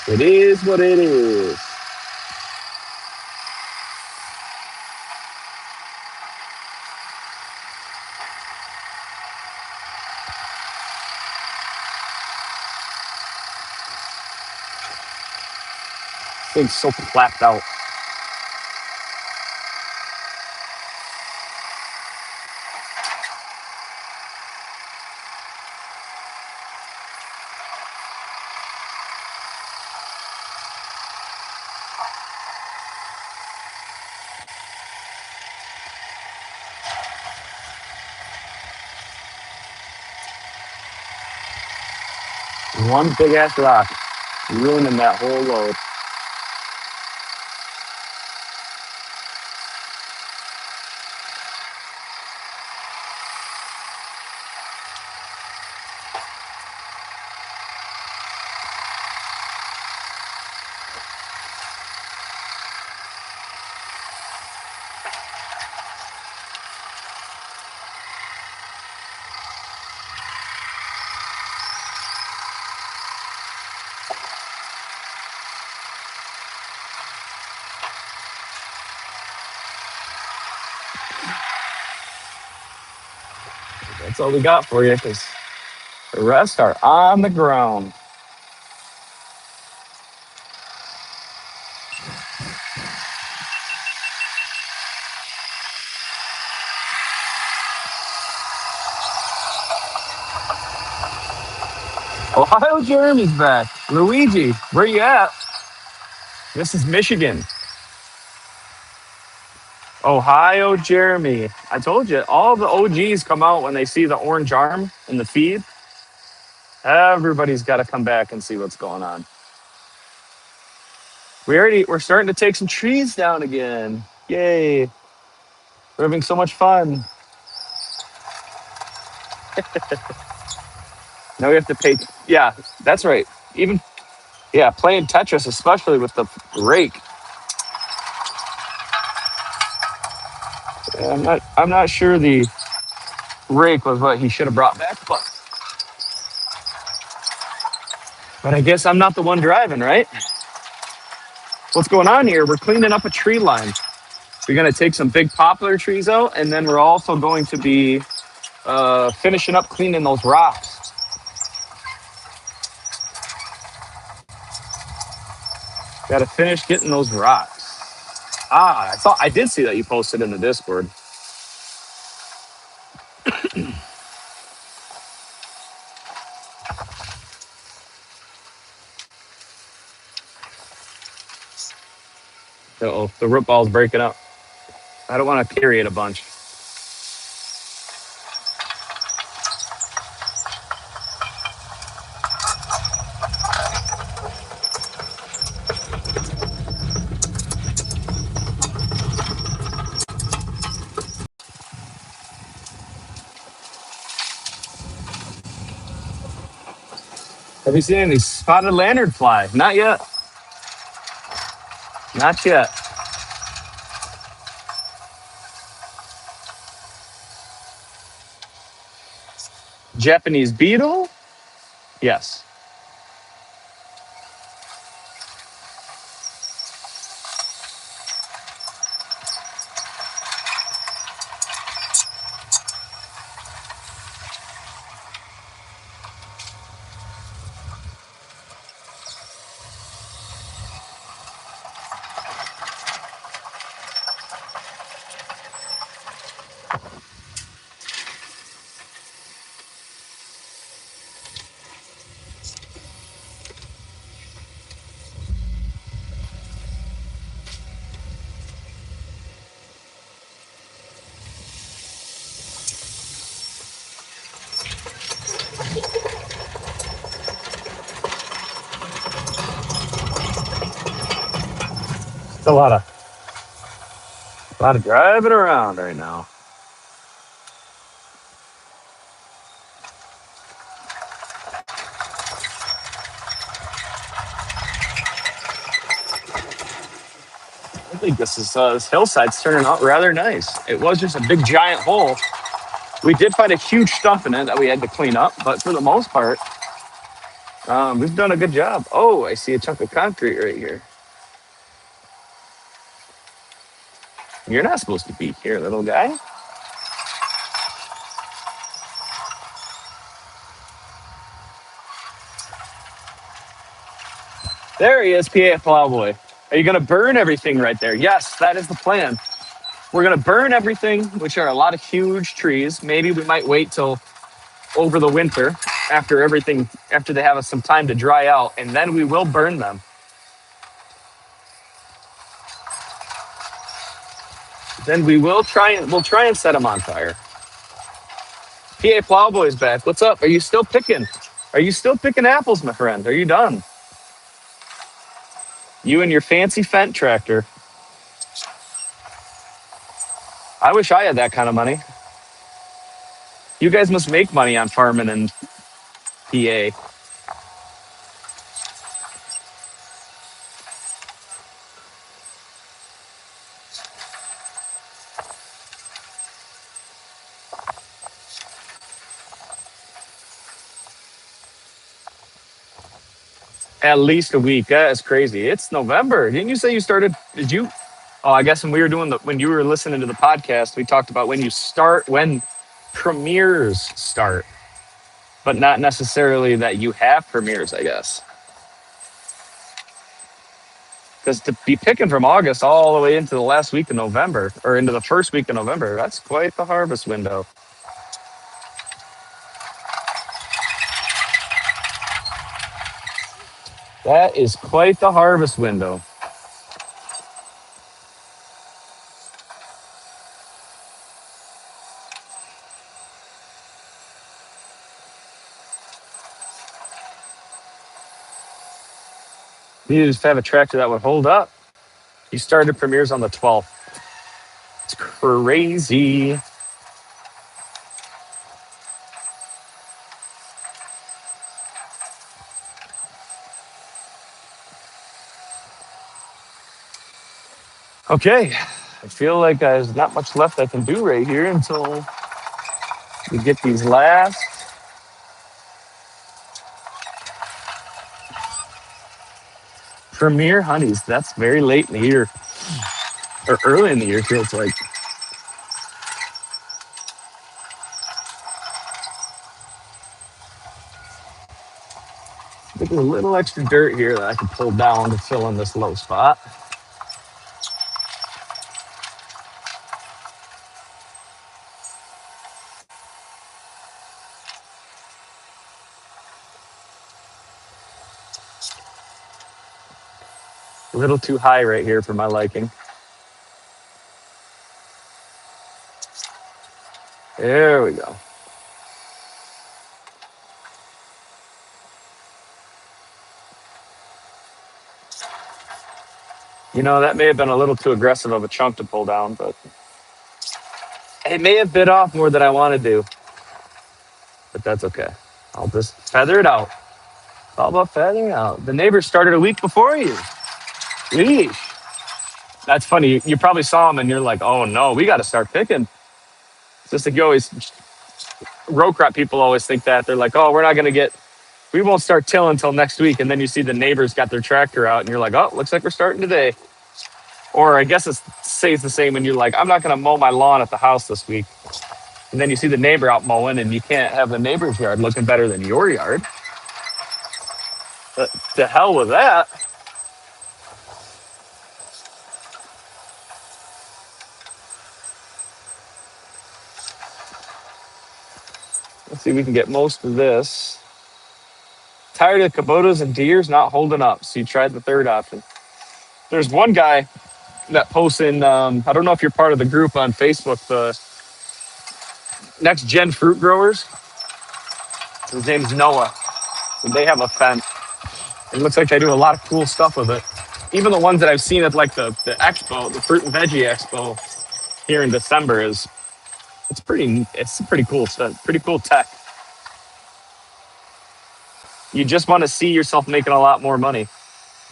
It is what it is. Thing's so flapped out. One big ass rock ruining that whole load. That's all we got for you, because the rest are on the ground. Ohio Jeremy's back. Luigi, where you at? This is Michigan. Ohio Jeremy. I told you, all the OGs come out when they see the orange arm in the feed. Everybody's got to come back and see what's going on. We're starting to take some trees down again. Yay. We're having so much fun. Now we have to pay. Yeah, that's right. Even, yeah, playing Tetris, especially with the rake. I'm not sure the rake was what he should have brought back, but I guess I'm not the one driving, right? What's going on here? We're cleaning up a tree line. We're going to take some big poplar trees out, and then we're also going to be finishing up cleaning those rocks. Got to finish getting those rocks. I did see that you posted in the Discord. Uh-oh, the root ball's breaking up. I don't want to carry it a bunch. Have you seen any spotted lanternfly? Not yet. Not yet. Japanese beetle? Yes. It's a lot of driving around right now. I think this hillside's turning out rather nice. It was just a big giant hole. We did find a huge stump in it that we had to clean up, but for the most part, we've done a good job. Oh, I see a chunk of concrete right here. You're not supposed to be here, little guy. There he is, PA Plowboy. Are you going to burn everything right there? Yes, that is the plan. We're going to burn everything, which are a lot of huge trees. Maybe we might wait till over the winter after they have some time to dry out, and then we will burn them. Then we'll try and set them on fire. PA Plowboy's back. What's up? Are you still picking? Are you still picking apples, my friend? Are you done? You and your fancy Fendt tractor. I wish I had that kind of money. You guys must make money on farming in PA. At least a week. That is crazy. It's November. Didn't you say you started? Did you? Oh, I guess when you were listening to the podcast, we talked about when premieres start, but not necessarily that you have premieres, I guess. Because to be picking from August all the way into the last week of November, or into the first week of November, that's quite the harvest window. That is quite the harvest window. You just have a tractor that would hold up. You started premieres on the 12th. It's crazy. Okay, I feel like there's not much left I can do right here until we get these last. Premier honeys. That's very late in the year, or early in the year, feels like. There's a little extra dirt here that I can pull down to fill in this low spot. A little too high right here for my liking. There we go. You know, that may have been a little too aggressive of a chunk to pull down, but it may have bit off more than I want to do. But that's okay. I'll just feather it out. All about feathering out. The neighbors started a week before you. Yeesh. That's funny. You probably saw them and you're like, oh no, we got to start picking. It's just like you always, row crop people always think that. They're like, oh, we're not going to get, we won't start tilling until next week. And then you see the neighbors got their tractor out and you're like, oh, looks like we're starting today. Or I guess it stays the same when you're like, I'm not going to mow my lawn at the house this week. And then you see the neighbor out mowing and you can't have the neighbor's yard looking better than your yard. But to hell with that. Let's see if we can get most of this. Tired of Kubotas and deers not holding up. So you tried the third option. There's one guy that posts in, I don't know if you're part of the group on Facebook, the Next Gen Fruit Growers. His name's Noah. And they have a fence. It looks like they do a lot of cool stuff with it. Even the ones that I've seen at like the expo, the Fruit and Veggie Expo here in December it's pretty cool stuff, pretty cool tech. You just want to see yourself making a lot more money.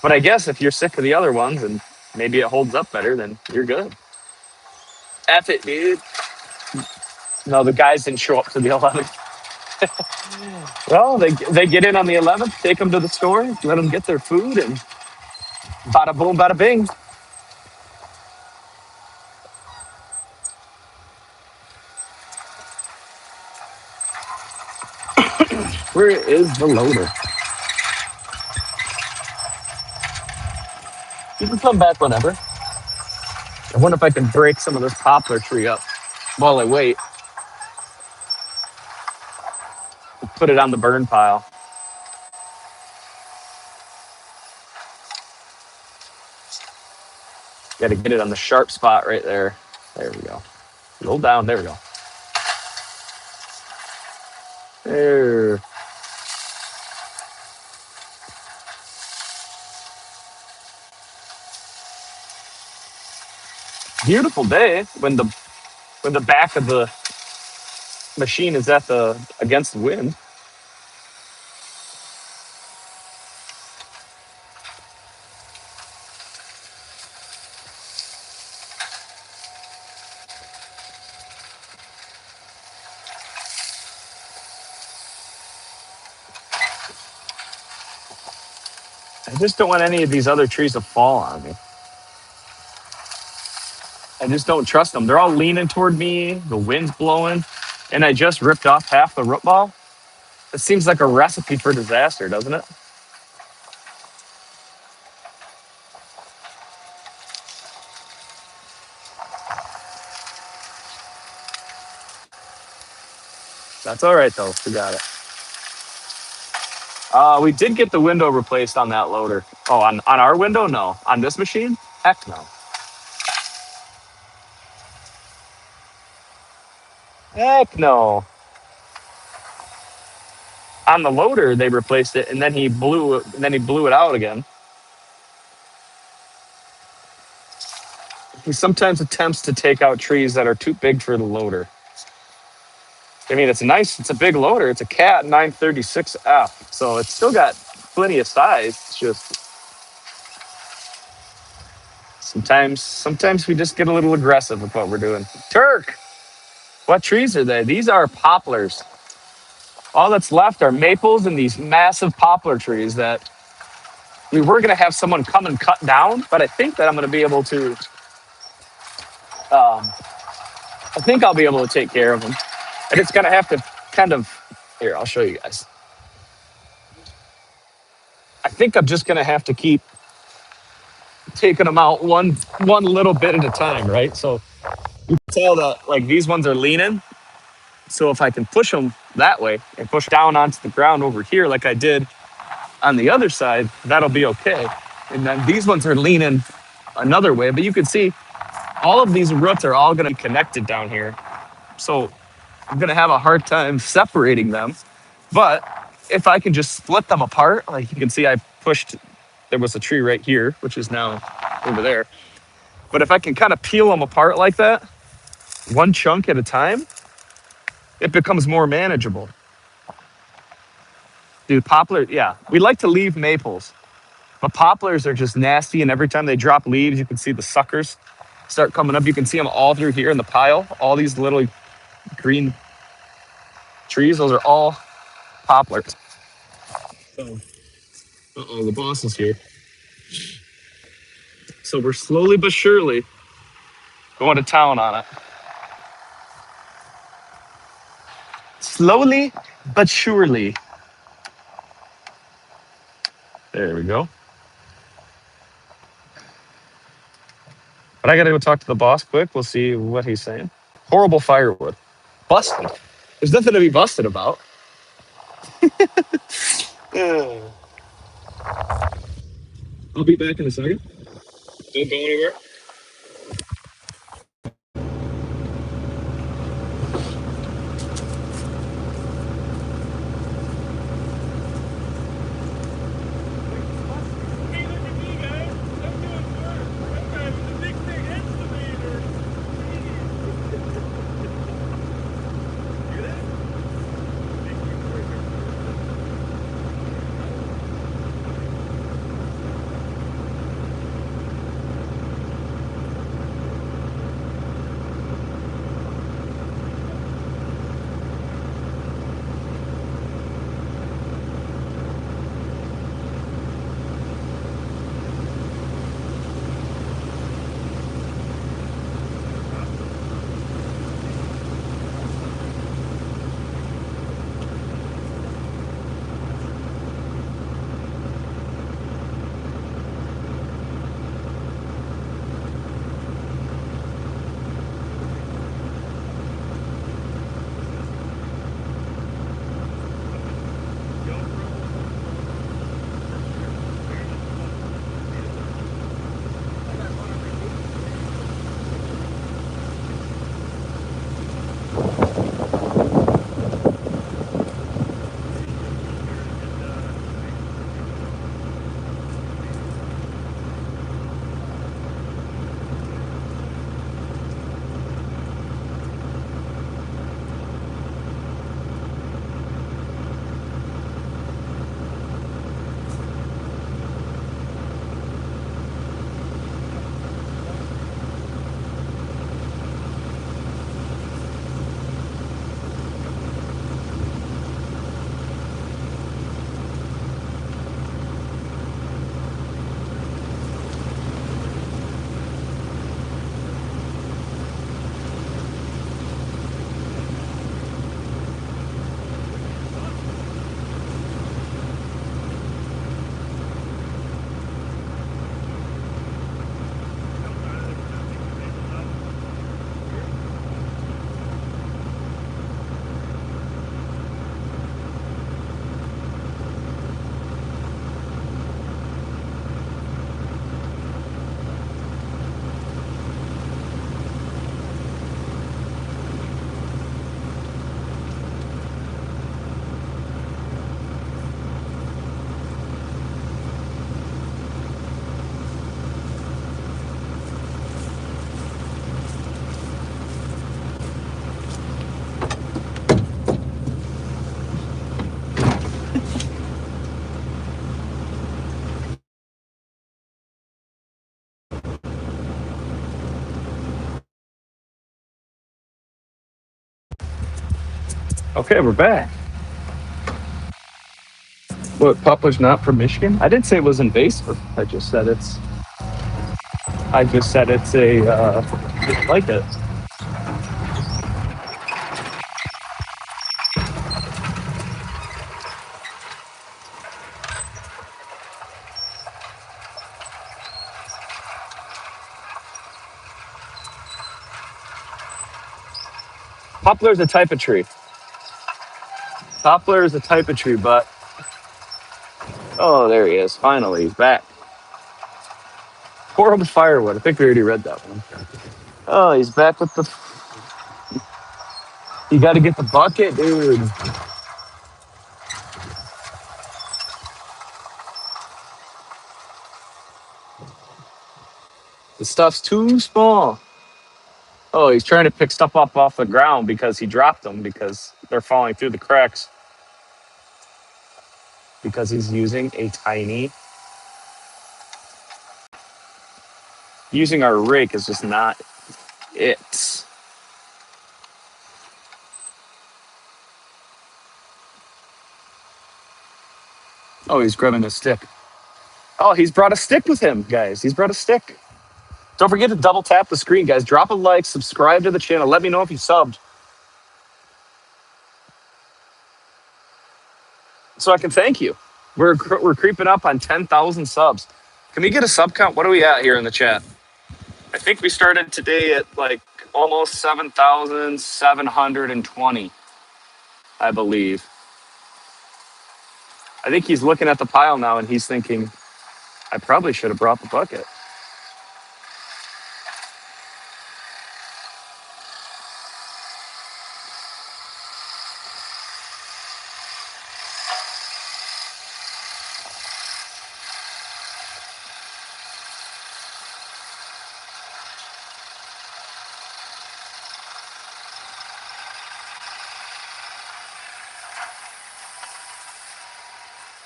But I guess if you're sick of the other ones and maybe it holds up better, then you're good. F it, dude. No, the guys didn't show up to the 11th. Well, they get in on the 11th, take them to the store, let them get their food, and bada boom, bada bing. Where is the loader? You can come back whenever. I wonder if I can break some of this poplar tree up while I wait. Put it on the burn pile. Got to get it on the sharp spot right there. There we go. Roll down. There we go. There. Beautiful day when the back of the machine is at the against the wind. I just don't want any of these other trees to fall on me. I just don't trust them. They're all leaning toward me. The wind's blowing, and I just ripped off half the root ball. It seems like a recipe for disaster, doesn't it? That's all right though. We got it. We did get the window replaced on that loader. Oh, on our window? No. On this machine? Heck no. Heck no. On the loader, they replaced it, and then he blew it. And then he blew it out again. He sometimes attempts to take out trees that are too big for the loader. I mean, it's nice. It's a big loader. It's a Cat 936F, so it's still got plenty of size. It's just sometimes we just get a little aggressive with what we're doing. Turk, what trees are they? These are poplars. All that's left are maples and these massive poplar trees that we were going to have someone come and cut down, but I think that I'm going to be able to. Um, I think I'll be able to take care of them. And it's going to have to kind of. Here, I'll show you guys. I think I'm just going to have to keep taking them out one little bit at a time, right? So you can tell that like these ones are leaning. So if I can push them that way and push down onto the ground over here like I did on the other side, that'll be okay. And then these ones are leaning another way, but you can see all of these roots are all going to be connected down here. So I'm going to have a hard time separating them. But if I can just split them apart, like you can see I pushed, there was a tree right here, which is now over there. But if I can kind of peel them apart like that, one chunk at a time, it becomes more manageable. Dude, poplar, yeah. We like to leave maples, but poplars are just nasty. And every time they drop leaves, you can see the suckers start coming up. You can see them all through here in the pile. All these little green trees, those are all poplars. So, uh-oh, the boss is here. So we're slowly but surely going to town on it. Slowly but surely. There we go. But I gotta go talk to the boss quick. We'll see what he's saying. Horrible firewood. Busted. There's nothing to be busted about. I'll be back in a second. Don't go anywhere. Hey, look at me, guys. I'm doing work. I'm driving the big thing excavator. Hear that? Okay, we're back. What, poplar's not from Michigan? I didn't say it was invasive. I just said it's. I just said it's a. Didn't like it. Poplar is a type of tree. Poplar is a type of tree, but oh, there he is. Finally, he's back. Horrible firewood. I think we already read that one. Oh, he's back with the. You got to get the bucket, dude. The stuff's too small. Oh, he's trying to pick stuff up off the ground because he dropped them because they're falling through the cracks. because he's using a tiny. Using our rake is just not it. Oh, he's grabbing a stick. Oh, he's brought a stick with him, guys. He's brought a stick. Don't forget to double tap the screen, guys. Drop a like, subscribe to the channel. Let me know if you subbed so I can thank you. We're creeping up on 10,000 subs. Can we get a sub count? What are we at here in the chat? I think we started today at like almost 7,720, I believe. I think he's looking at the pile now and he's thinking, I probably should have brought the bucket.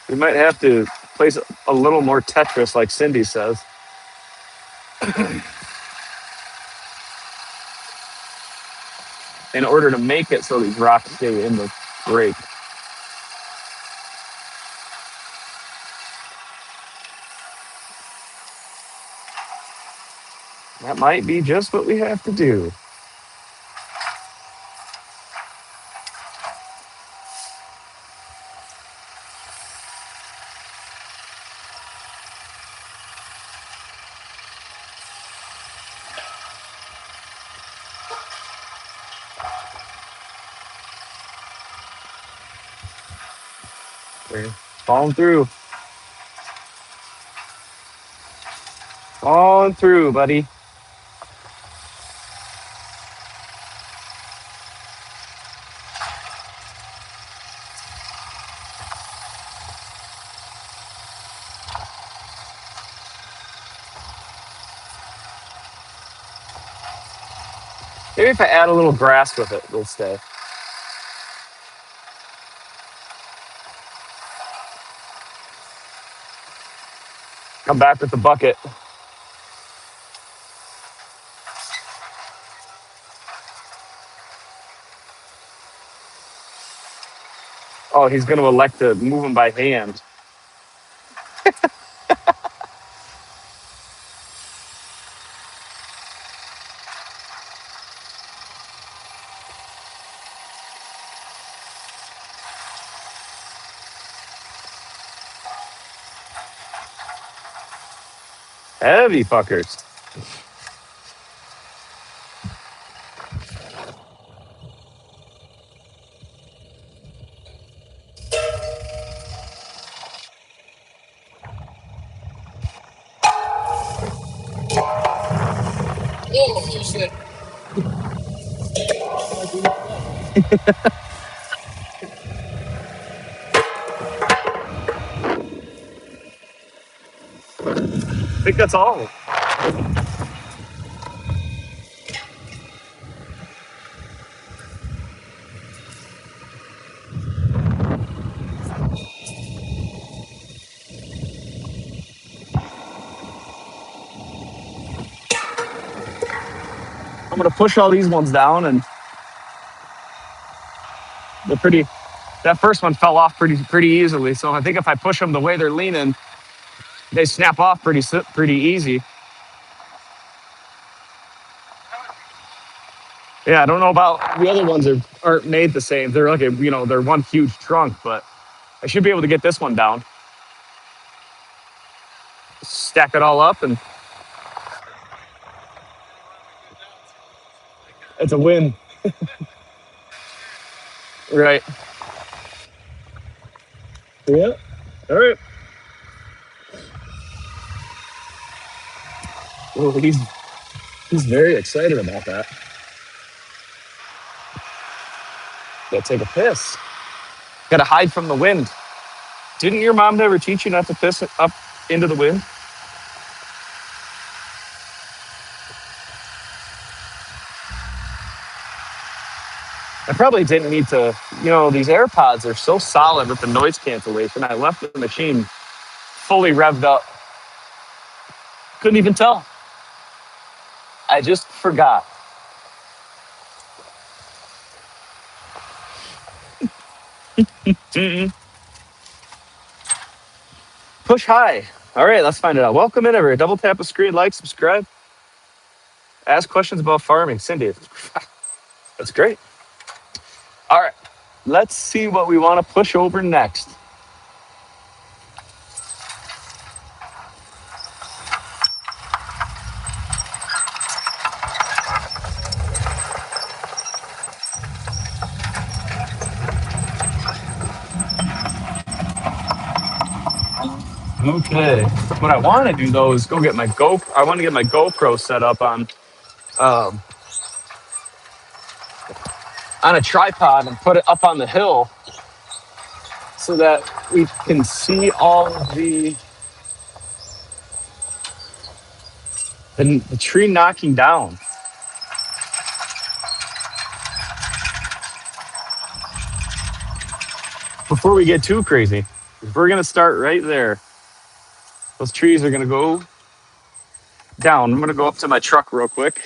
We might have to place a little more Tetris, like Cindy says. In order to make it so these rocks stay in the rake. That might be just what we have to do. We're falling through. Falling through, buddy. Maybe if I add a little grass with it, it'll stay. Come back with the bucket. Oh, he's going to elect to move them by hand. Heavy fuckers. Oh, shit. I think that's all. I'm going to push all these ones down, and they're pretty. That first one fell off pretty easily. So I think if I push them the way they're leaning, they snap off pretty easy. Yeah, I don't know about the other ones aren't made the same. They're like they're one huge trunk, but I should be able to get this one down. Stack it all up, and it's a win. Right. Yeah. All right. Oh, he's very excited about that. Gotta take a piss. Gotta hide from the wind. Didn't your mom ever teach you not to piss up into the wind? I probably didn't need to, these AirPods are so solid with the noise cancellation. I left the machine fully revved up. Couldn't even tell. I just forgot. Mm-mm. Push high. All right, let's find it out. Welcome in, everybody. Double tap the screen, like, subscribe, ask questions about farming. Cindy, that's great. All right, let's see what we want to push over next. Okay. What I want to do though is go get my I want to get my GoPro set up um, on a tripod and put it up on the hill so that we can see all of the tree knocking down before we get too crazy. We're gonna start right there. Those trees are gonna go down. I'm gonna go up to my truck real quick.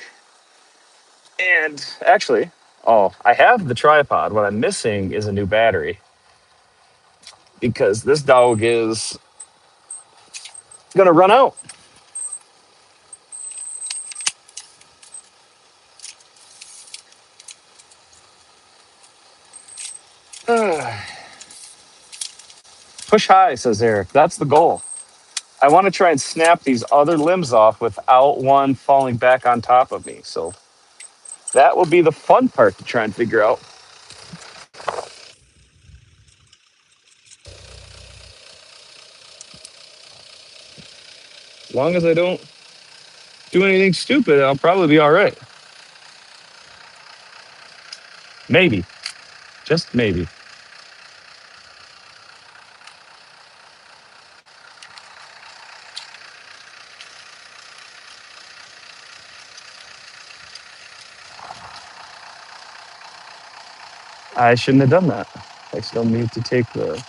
And actually, I have the tripod. What I'm missing is a new battery because this dog is gonna run out. Push high, says Eric. That's the goal. I want to try and snap these other limbs off without one falling back on top of me. So that will be the fun part to try and figure out. As long as I don't do anything stupid, I'll probably be all right. Maybe. Just maybe. I shouldn't have done that. I still need to take the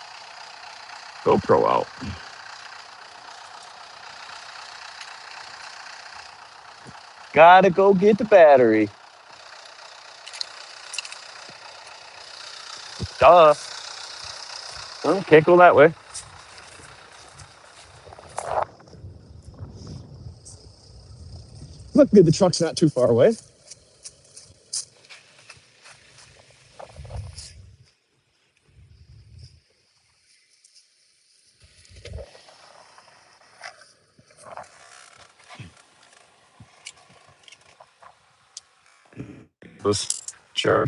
GoPro out. Gotta go get the battery. Duh. Well, can't go that way. Look, the truck's not too far away. Sure.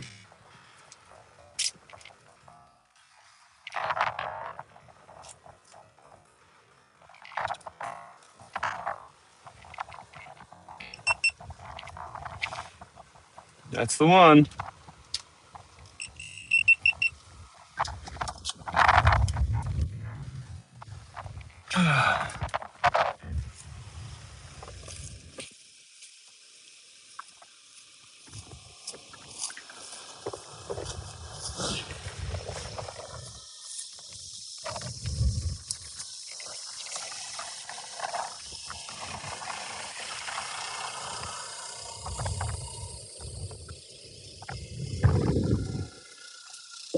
That's the one.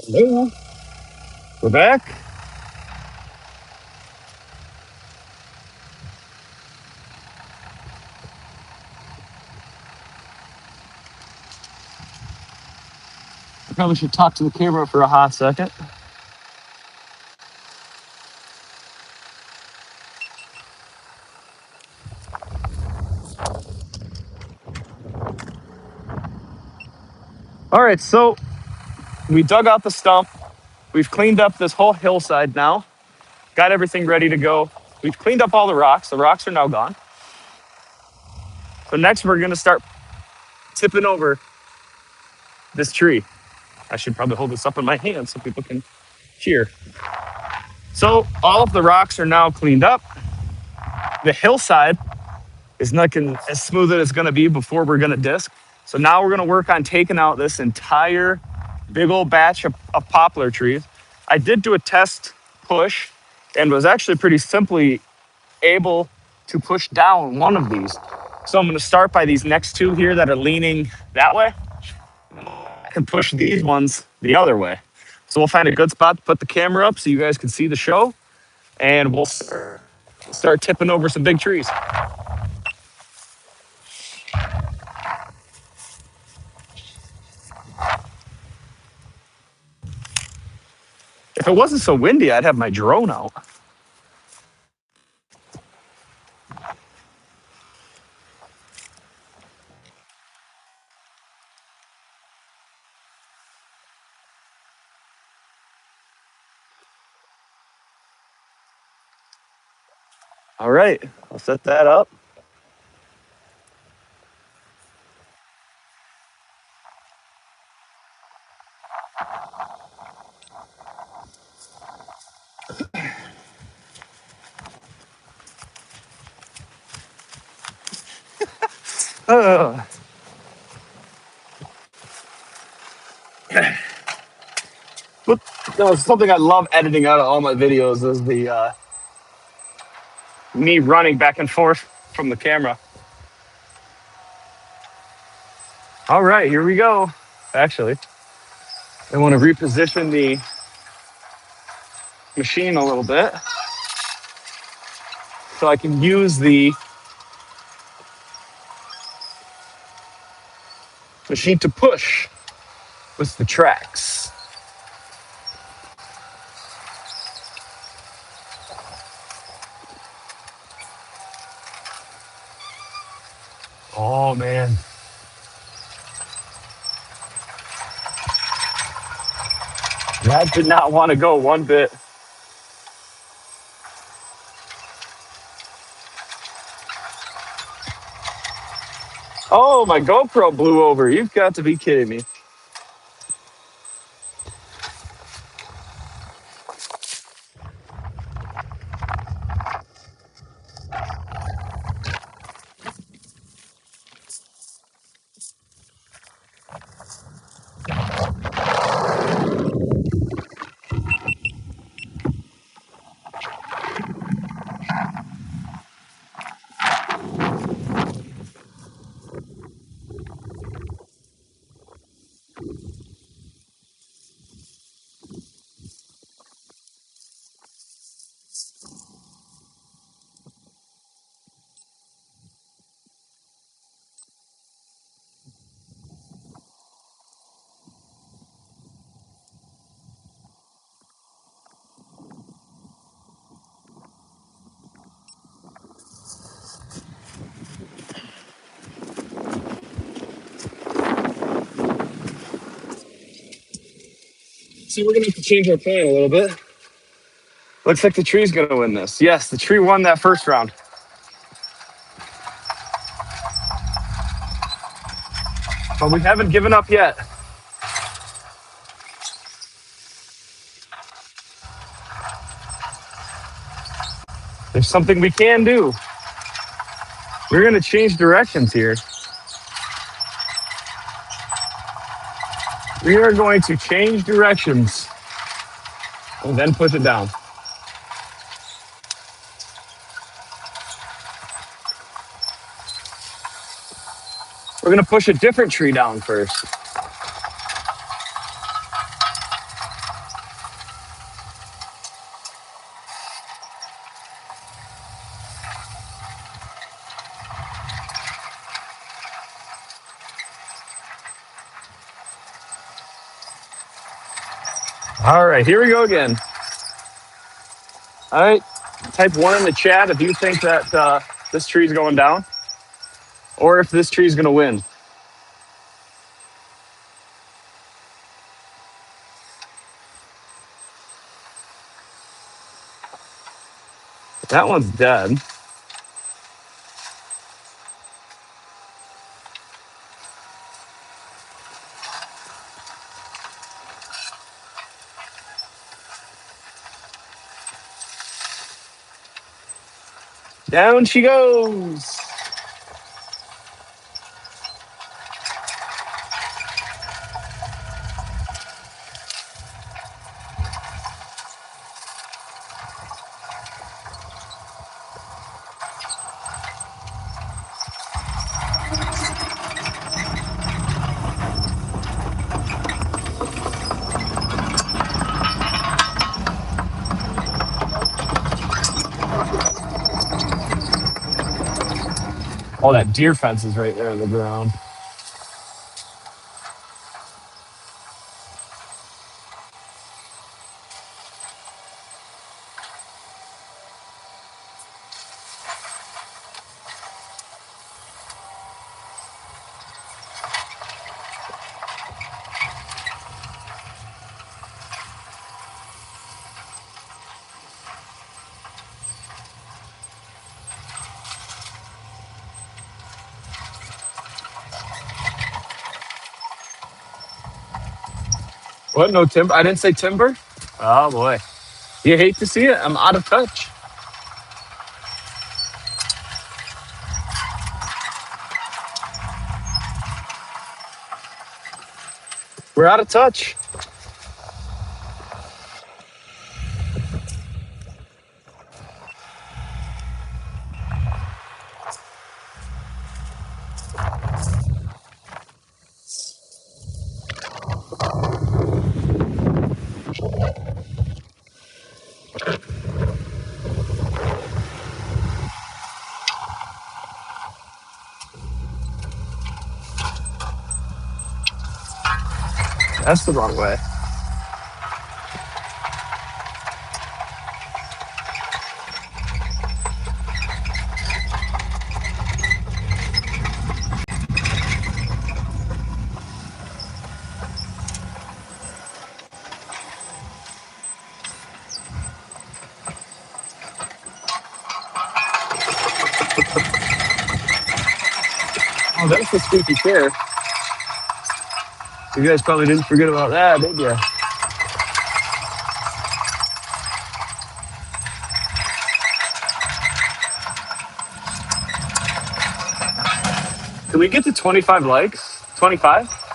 Hello. We're back. I probably should talk to the camera for a hot second. All right, so we dug out the stump. We've cleaned up this whole hillside now. Got everything ready to go. We've cleaned up all the rocks. The rocks are now gone. So next we're gonna start tipping over this tree. I should probably hold this up in my hand so people can hear. So all of the rocks are now cleaned up. The hillside is looking as smooth as it's gonna be before we're gonna disc. So now we're gonna work on taking out this entire big old batch of poplar trees. I did do a test push and was actually pretty simply able to push down one of these. So I'm going to start by these next two here that are leaning that way and push these ones the other way. So we'll find a good spot to put the camera up so you guys can see the show, and we'll start tipping over some big trees. If it wasn't so windy, I'd have my drone out. All right, I'll set that up. Uh, but no, something I love editing out of all my videos is the me running back and forth from the camera. All right, here we go. Actually, I want to reposition the machine a little bit so I can use the machine to push with the tracks. Oh man, that did not want to go one bit. Oh, my GoPro blew over. You've got to be kidding me. So we're going to have to change our plan a little bit. Looks like the tree's going to win this. Yes, the tree won that first round. But we haven't given up yet. There's something we can do. We're going to change directions here. We are going to change directions and then push it down. We're going to push a different tree down first. All right, here we go again. All right, type 1 in the chat if you think that this tree's going down or if this tree's going to win. That one's dead. Down she goes. Oh, that deer fence is right there on the ground. What? No timber? I didn't say timber? Oh, boy. You hate to see it? I'm out of touch. We're out of touch. That's the wrong way. Oh, that's the squeaky chair. You guys probably didn't forget about that, did you? Can we get to 25 likes? 25?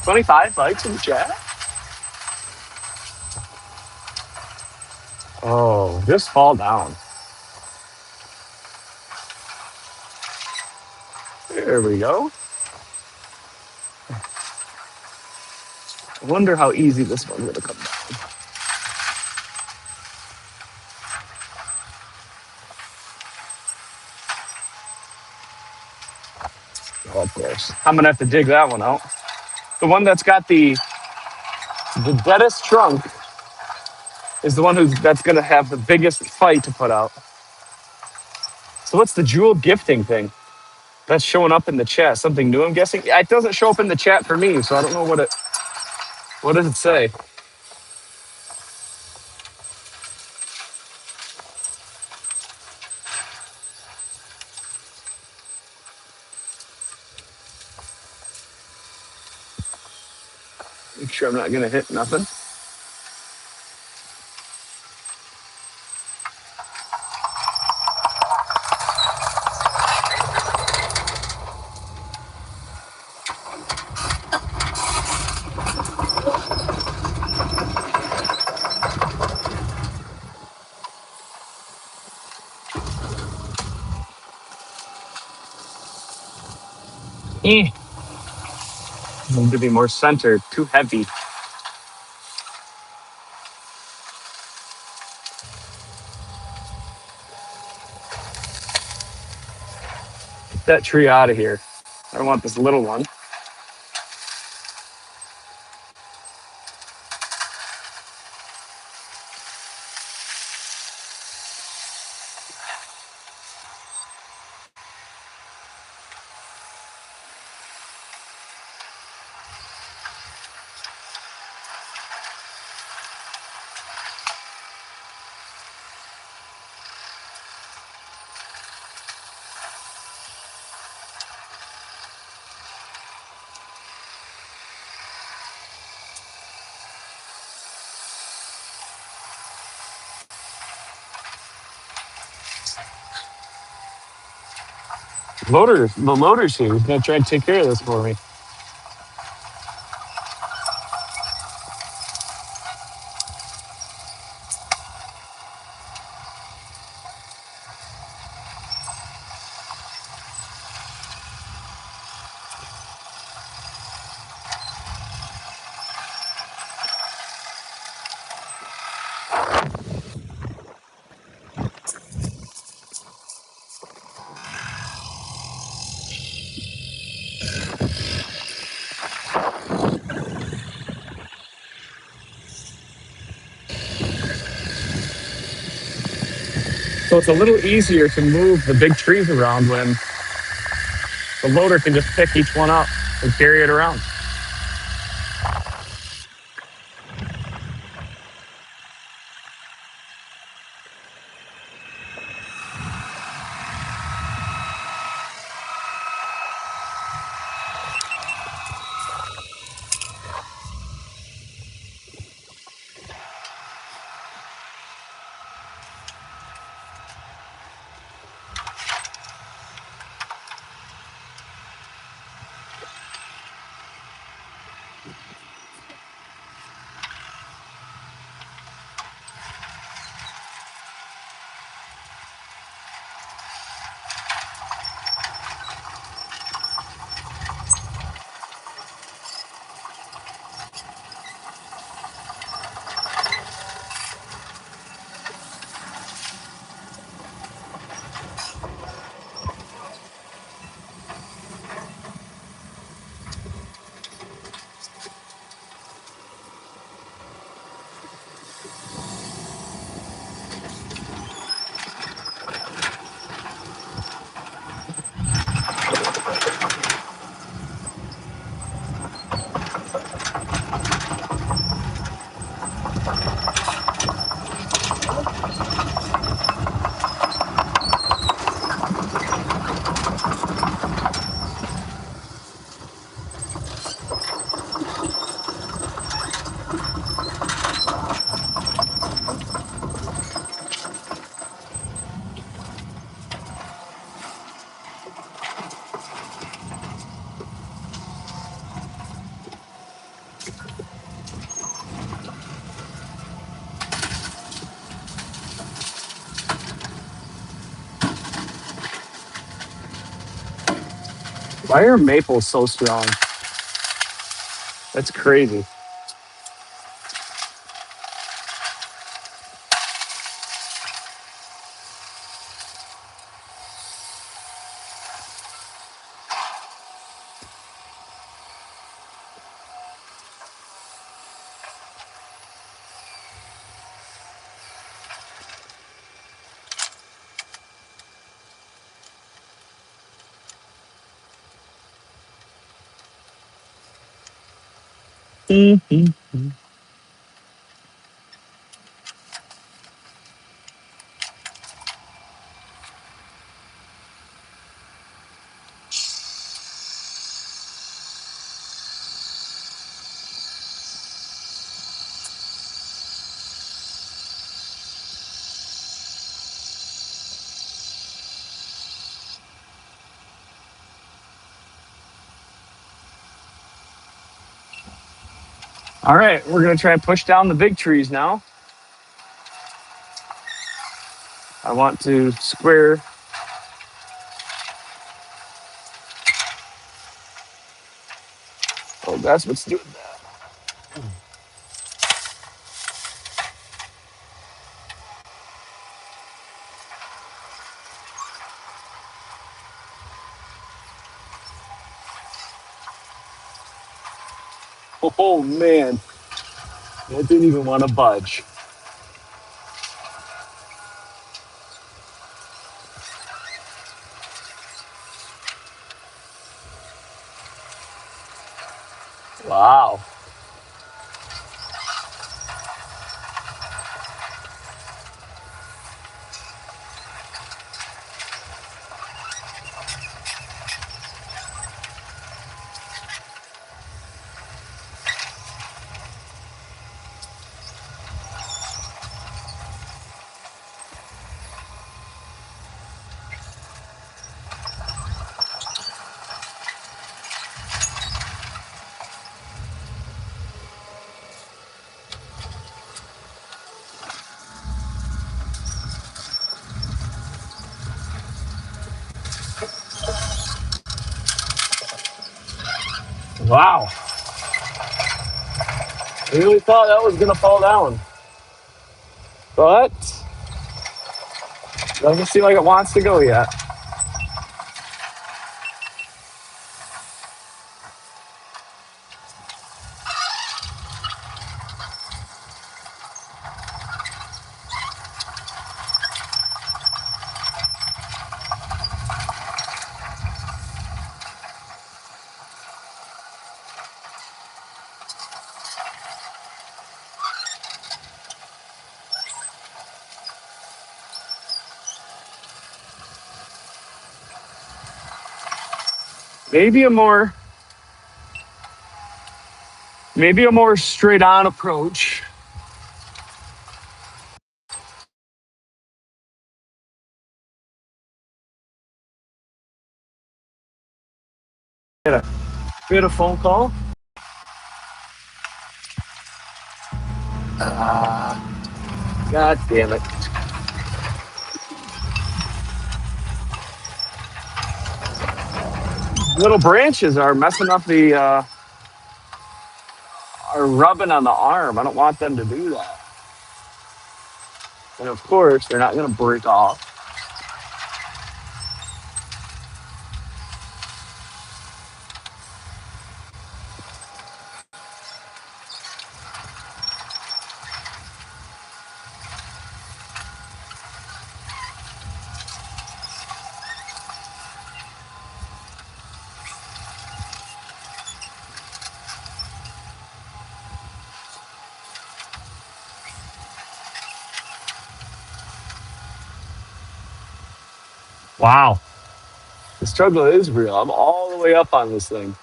25 likes in the chat? Oh, just fall down. There we go. I wonder how easy this one's gonna come down. Oh, of course. I'm gonna have to dig that one out. The one that's got the deadest trunk is the one that's gonna have the biggest fight to put out. So what's the jewel gifting thing? That's showing up in the chat. Something new, I'm guessing. Yeah, it doesn't show up in the chat for me, so I don't know what does it say. Make sure I'm not gonna hit nothing. Eh. Need to be more centered. Too heavy. Get that tree out of here. I don't want this little one. The loader's here. He's gonna try and take care of this for me. So it's a little easier to move the big trees around when the loader can just pick each one up and carry it around. Why are maples so strong? That's crazy. Mhm. All right, we're gonna try and push down the big trees now. I want to square. Oh, that's what's doing that. Oh man, that didn't even want to budge. Wow. Wow. I really thought that was gonna fall down, but doesn't seem like it wants to go yet. Maybe a more maybe a more straight on approach. Get a bit of phone call. God damn it. Little branches are messing up the are rubbing on the arm. I don't want them to do that. And of course, they're not going to break off. Wow. The struggle is real. I'm all the way up on this thing.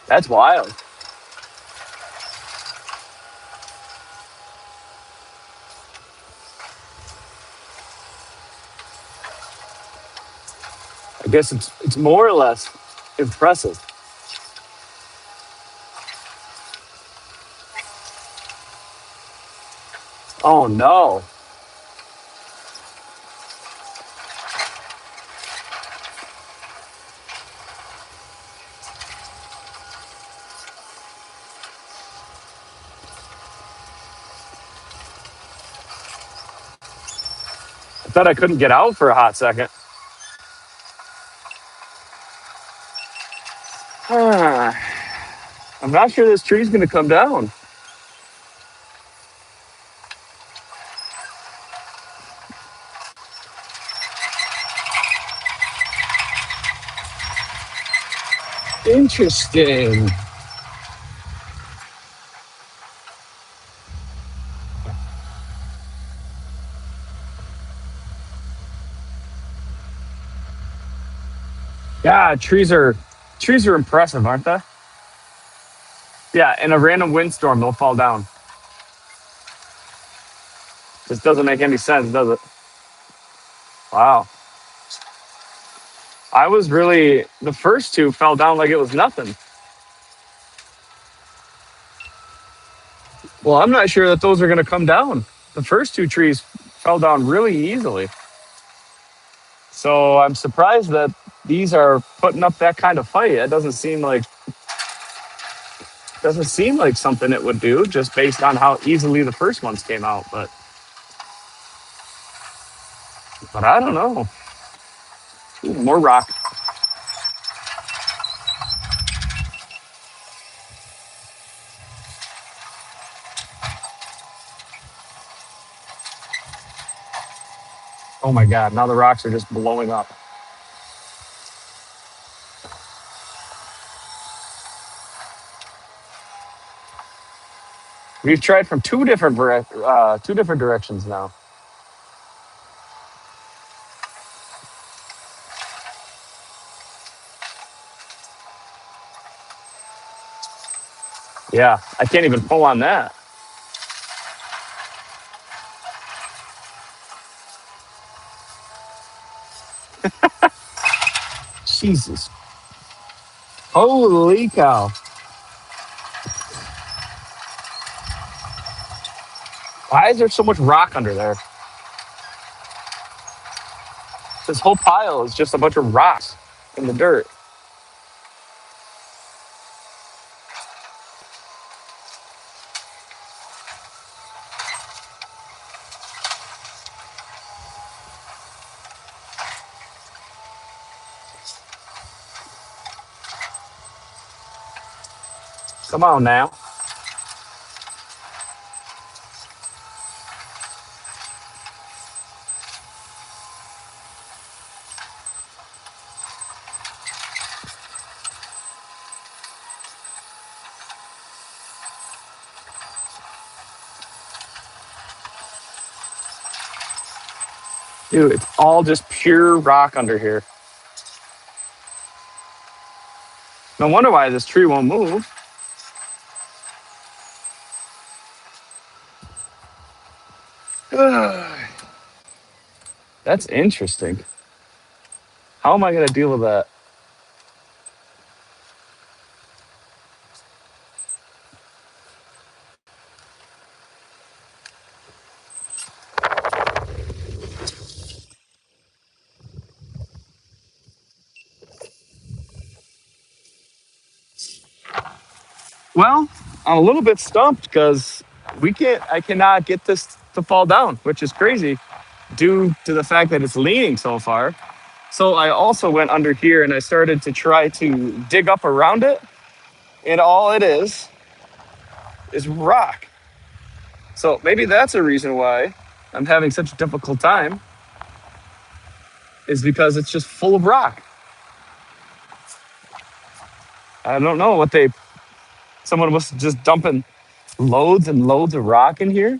That's wild. I guess it's more or less impressive. Oh no. I thought I couldn't get out for a hot second. I'm not sure this tree's going to come down. Interesting. Yeah, trees are impressive, aren't they? Yeah, in a random windstorm, they'll fall down. This doesn't make any sense, does it? Wow. I was really the first two fell down like it was nothing. Well, I'm not sure that those are going to come down. The first two trees fell down really easily. So I'm surprised that these are putting up that kind of fight. It doesn't seem like something it would do just based on how easily the first ones came out. But I don't know. Ooh, more rock. Oh my god! Now the rocks are just blowing up. We've tried from two different directions now. Yeah, I can't even pull on that. Jesus! Holy cow! Why is there so much rock under there? This whole pile is just a bunch of rocks in the dirt. Come on now. Dude, it's all just pure rock under here. No wonder why this tree won't move. That's interesting. How am I going to deal with that? Well, I'm a little bit stumped because I cannot get this to fall down, which is crazy due to the fact that it's leaning so far. So I also went under here and I started to try to dig up around it, and all it is rock. So maybe that's a reason why I'm having such a difficult time, is because it's just full of rock. I don't know what someone was just dumping loads and loads of rock in here,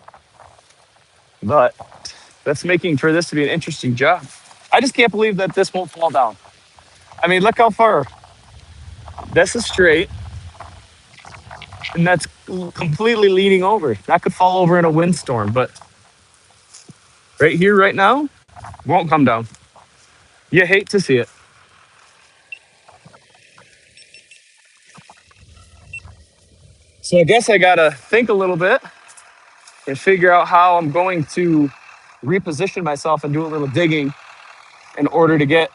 but that's making for this to be an interesting job. I just can't believe that this won't fall down. I mean, look how far. This is straight, and that's completely leaning over. That could fall over in a windstorm, but right here, right now, won't come down. You hate to see it. So I guess I gotta think a little bit and figure out how I'm going to reposition myself and do a little digging in order to get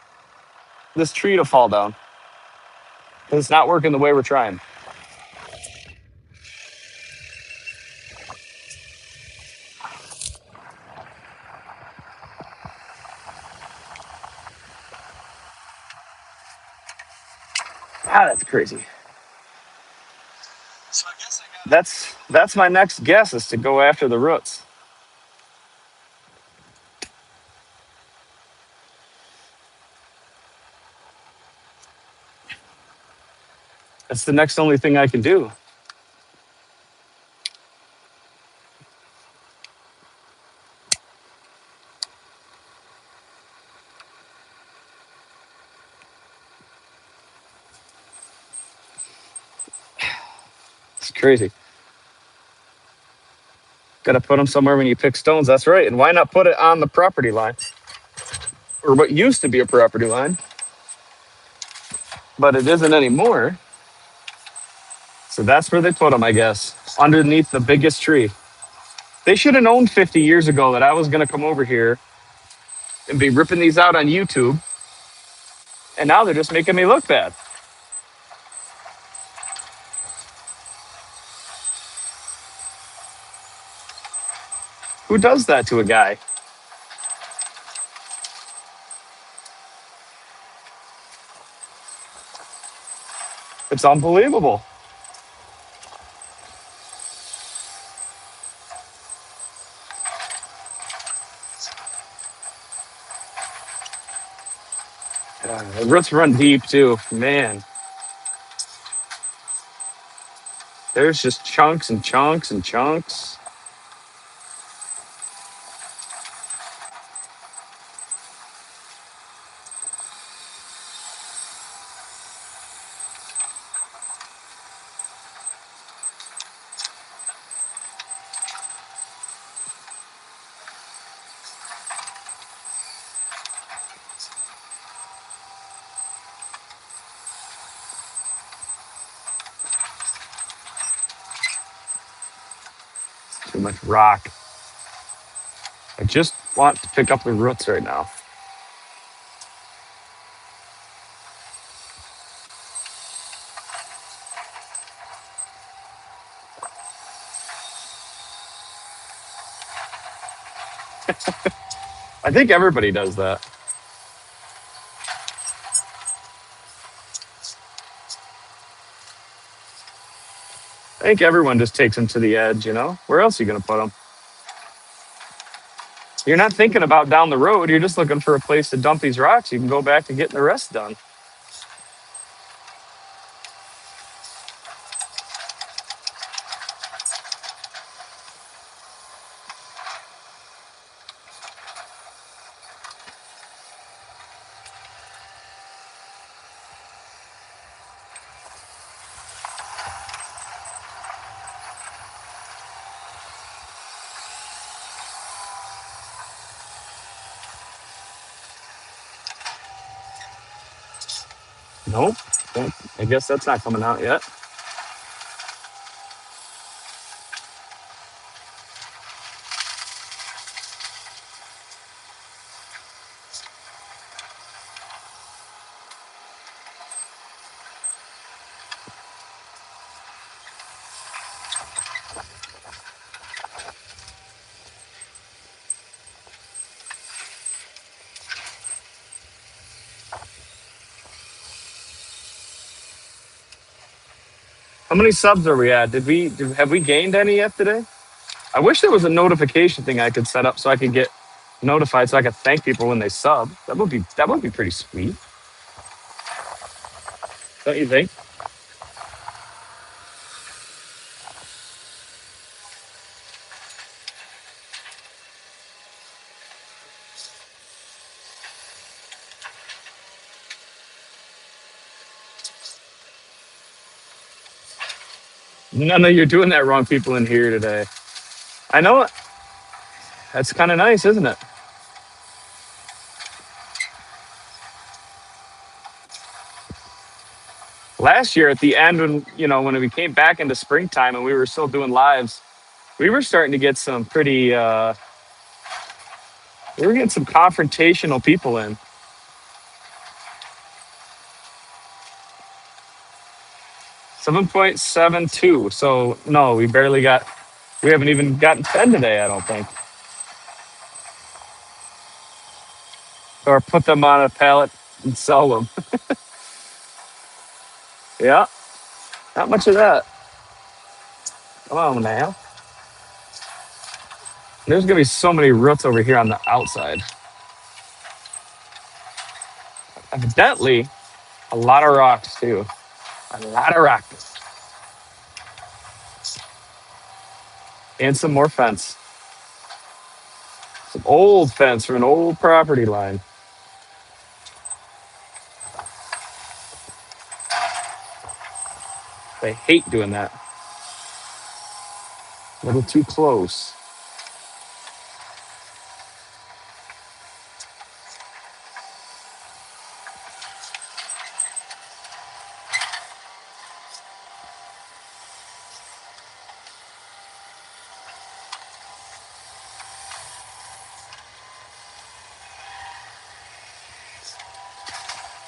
this tree to fall down. Because it's not working the way we're trying. Ah, that's crazy. That's my next guess, is to go after the roots. That's the next only thing I can do. It's crazy. Got to put them somewhere when you pick stones. That's right. And why not put it on the property line, or what used to be a property line, but it isn't anymore. So that's where they put them, I guess, underneath the biggest tree. They should have known 50 years ago that I was going to come over here and be ripping these out on YouTube. And now they're just making me look bad. Who does that to a guy? It's unbelievable. The roots run deep too. Man, there's just chunks and chunks and chunks. Too much rock. I just want to pick up the roots right now. I think everybody does that. I think everyone just takes them to the edge, you know? Where else are you going to put them? You're not thinking about down the road. You're just looking for a place to dump these rocks. You can go back to getting the rest done. Nope. Well, I guess that's not coming out yet. How many subs are we at? Have we gained any yet today? I wish there was a notification thing I could set up so I could get notified so I could thank people when they sub. That would be pretty sweet, don't you think? No, you're doing that wrong, people in here today. I know it. That's kind of nice, isn't it? Last year at the end, when we came back into springtime and we were still doing lives, we were starting to get some pretty. We were getting some confrontational people in. 7.72. So no, we barely got. We haven't even gotten 10 today. I don't think. Or put them on a pallet and sell them. Yeah, not much of that. Come on now. There's gonna be so many roots over here on the outside. Evidently, a lot of rocks too. A lot of rocks and some more fence. Some old fence from an old property line. They hate doing that. A little too close.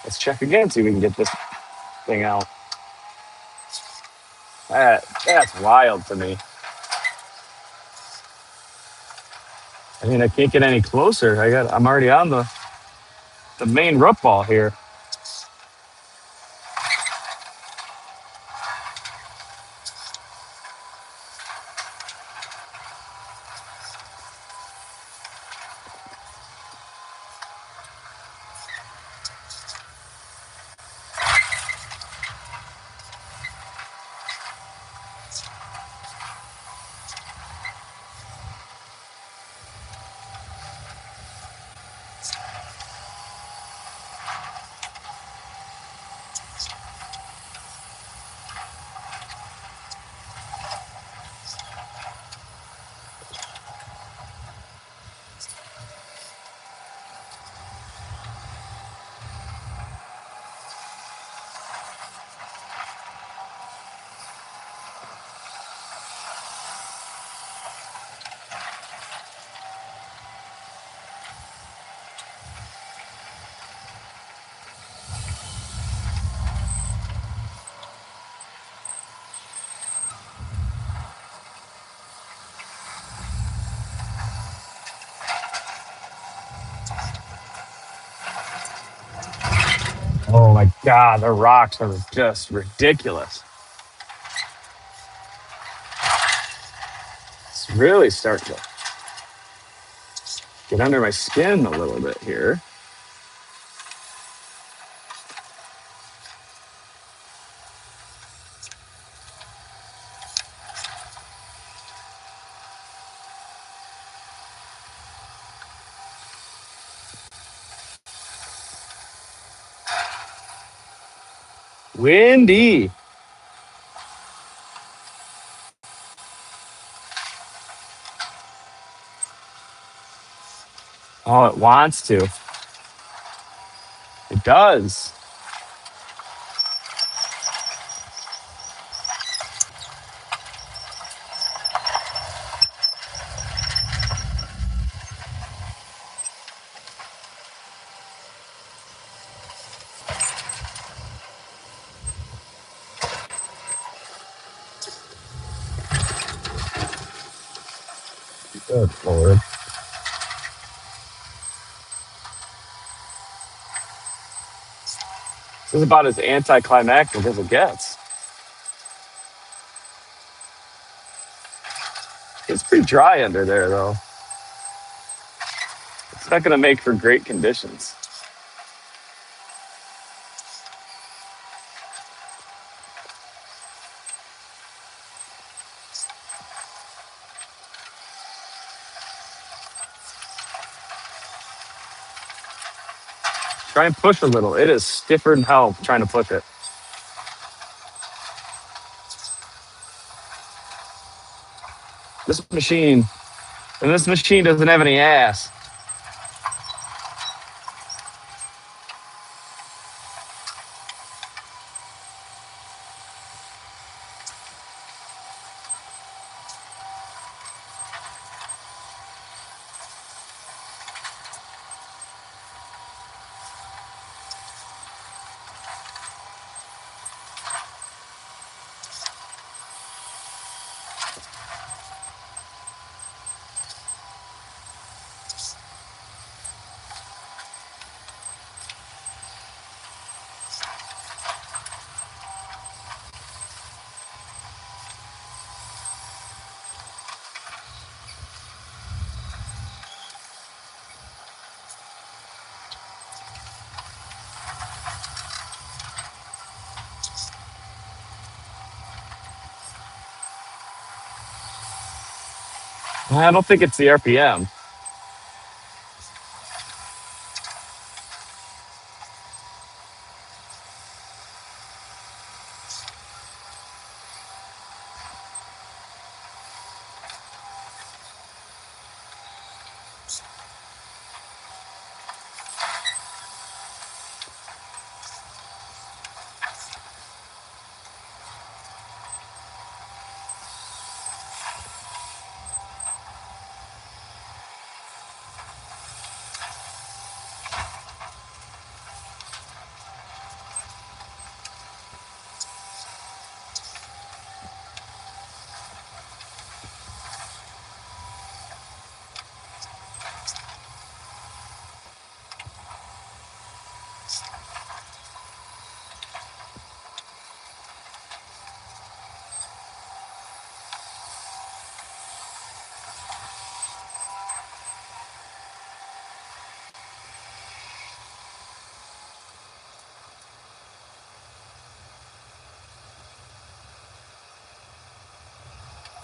Let's check again, see if we can get this thing out. That's wild to me. I mean, I can't get any closer. I'm already on the main root ball here. Oh my God, the rocks are just ridiculous. It's really starting to get under my skin a little bit here. Windy. Oh, it wants to. It does. Good Lord. This is about as anticlimactic as it gets. It's pretty dry under there, though. It's not going to make for great conditions. Try and push a little. It is stiffer than hell trying to push it. This machine, and this machine doesn't have any ass. I don't think it's the RPM.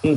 Hmm.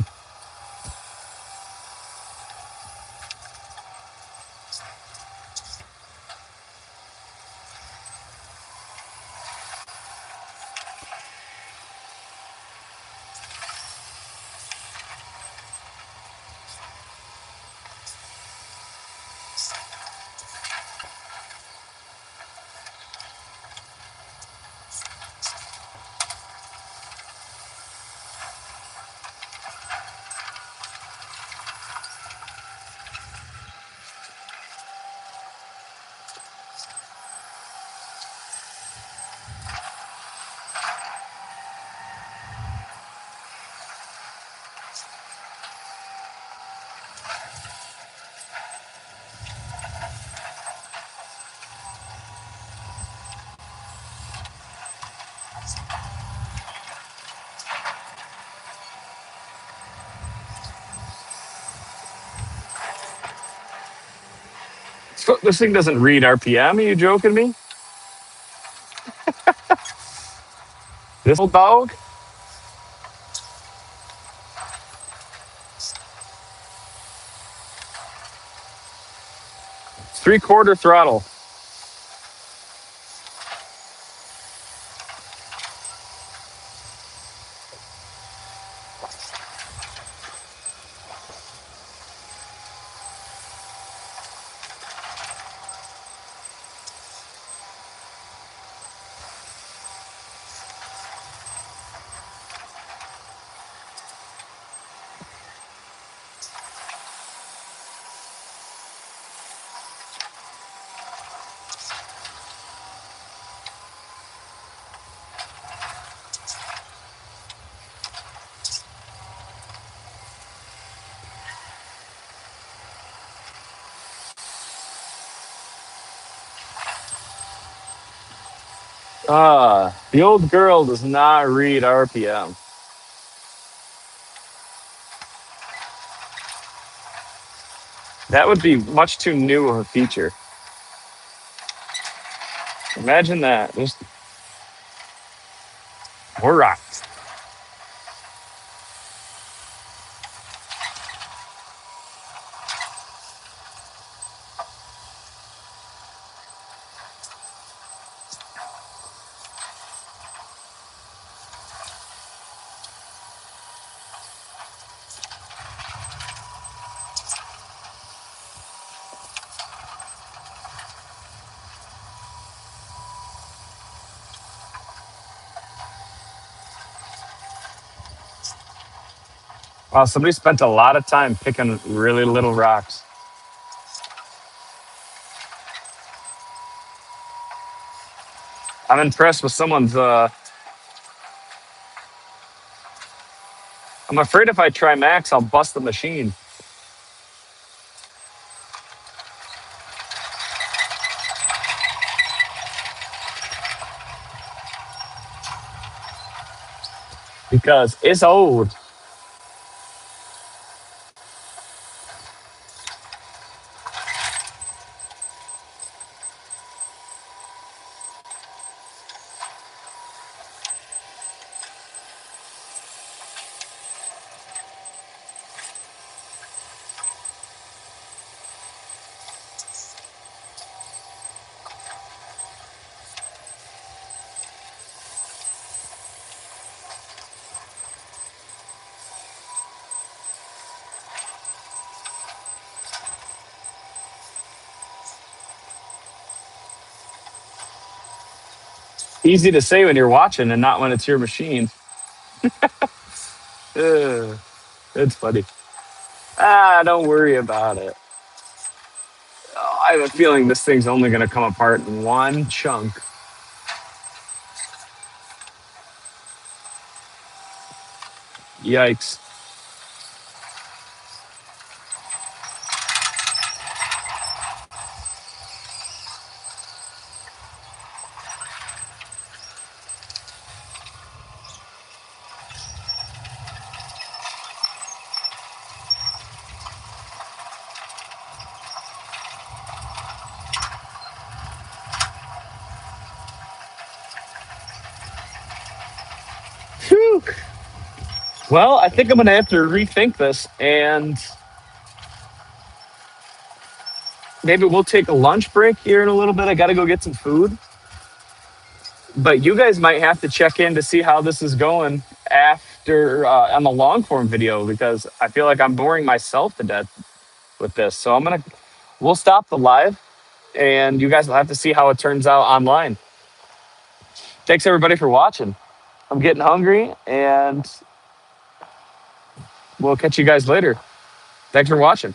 So this thing doesn't read RPM. Are you joking me? This old dog? It's 3/4 throttle. The old girl does not read RPM. That would be much too new of a feature. Imagine that. Just more rocks. Wow, somebody spent a lot of time picking really little rocks. I'm impressed with someone's. I'm afraid if I try max, I'll bust the machine because it's old. Easy to say when you're watching and not when it's your machine. Ugh, it's funny. Don't worry about it. Oh, I have a feeling this thing's only going to come apart in one chunk. Yikes. Whew. Well, I think I'm going to have to rethink this and maybe we'll take a lunch break here in a little bit. I got to go get some food. But you guys might have to check in to see how this is going after on the long form video because I feel like I'm boring myself to death with this. So we'll stop the live and you guys will have to see how it turns out online. Thanks everybody for watching. I'm getting hungry and we'll catch you guys later. Thanks for watching.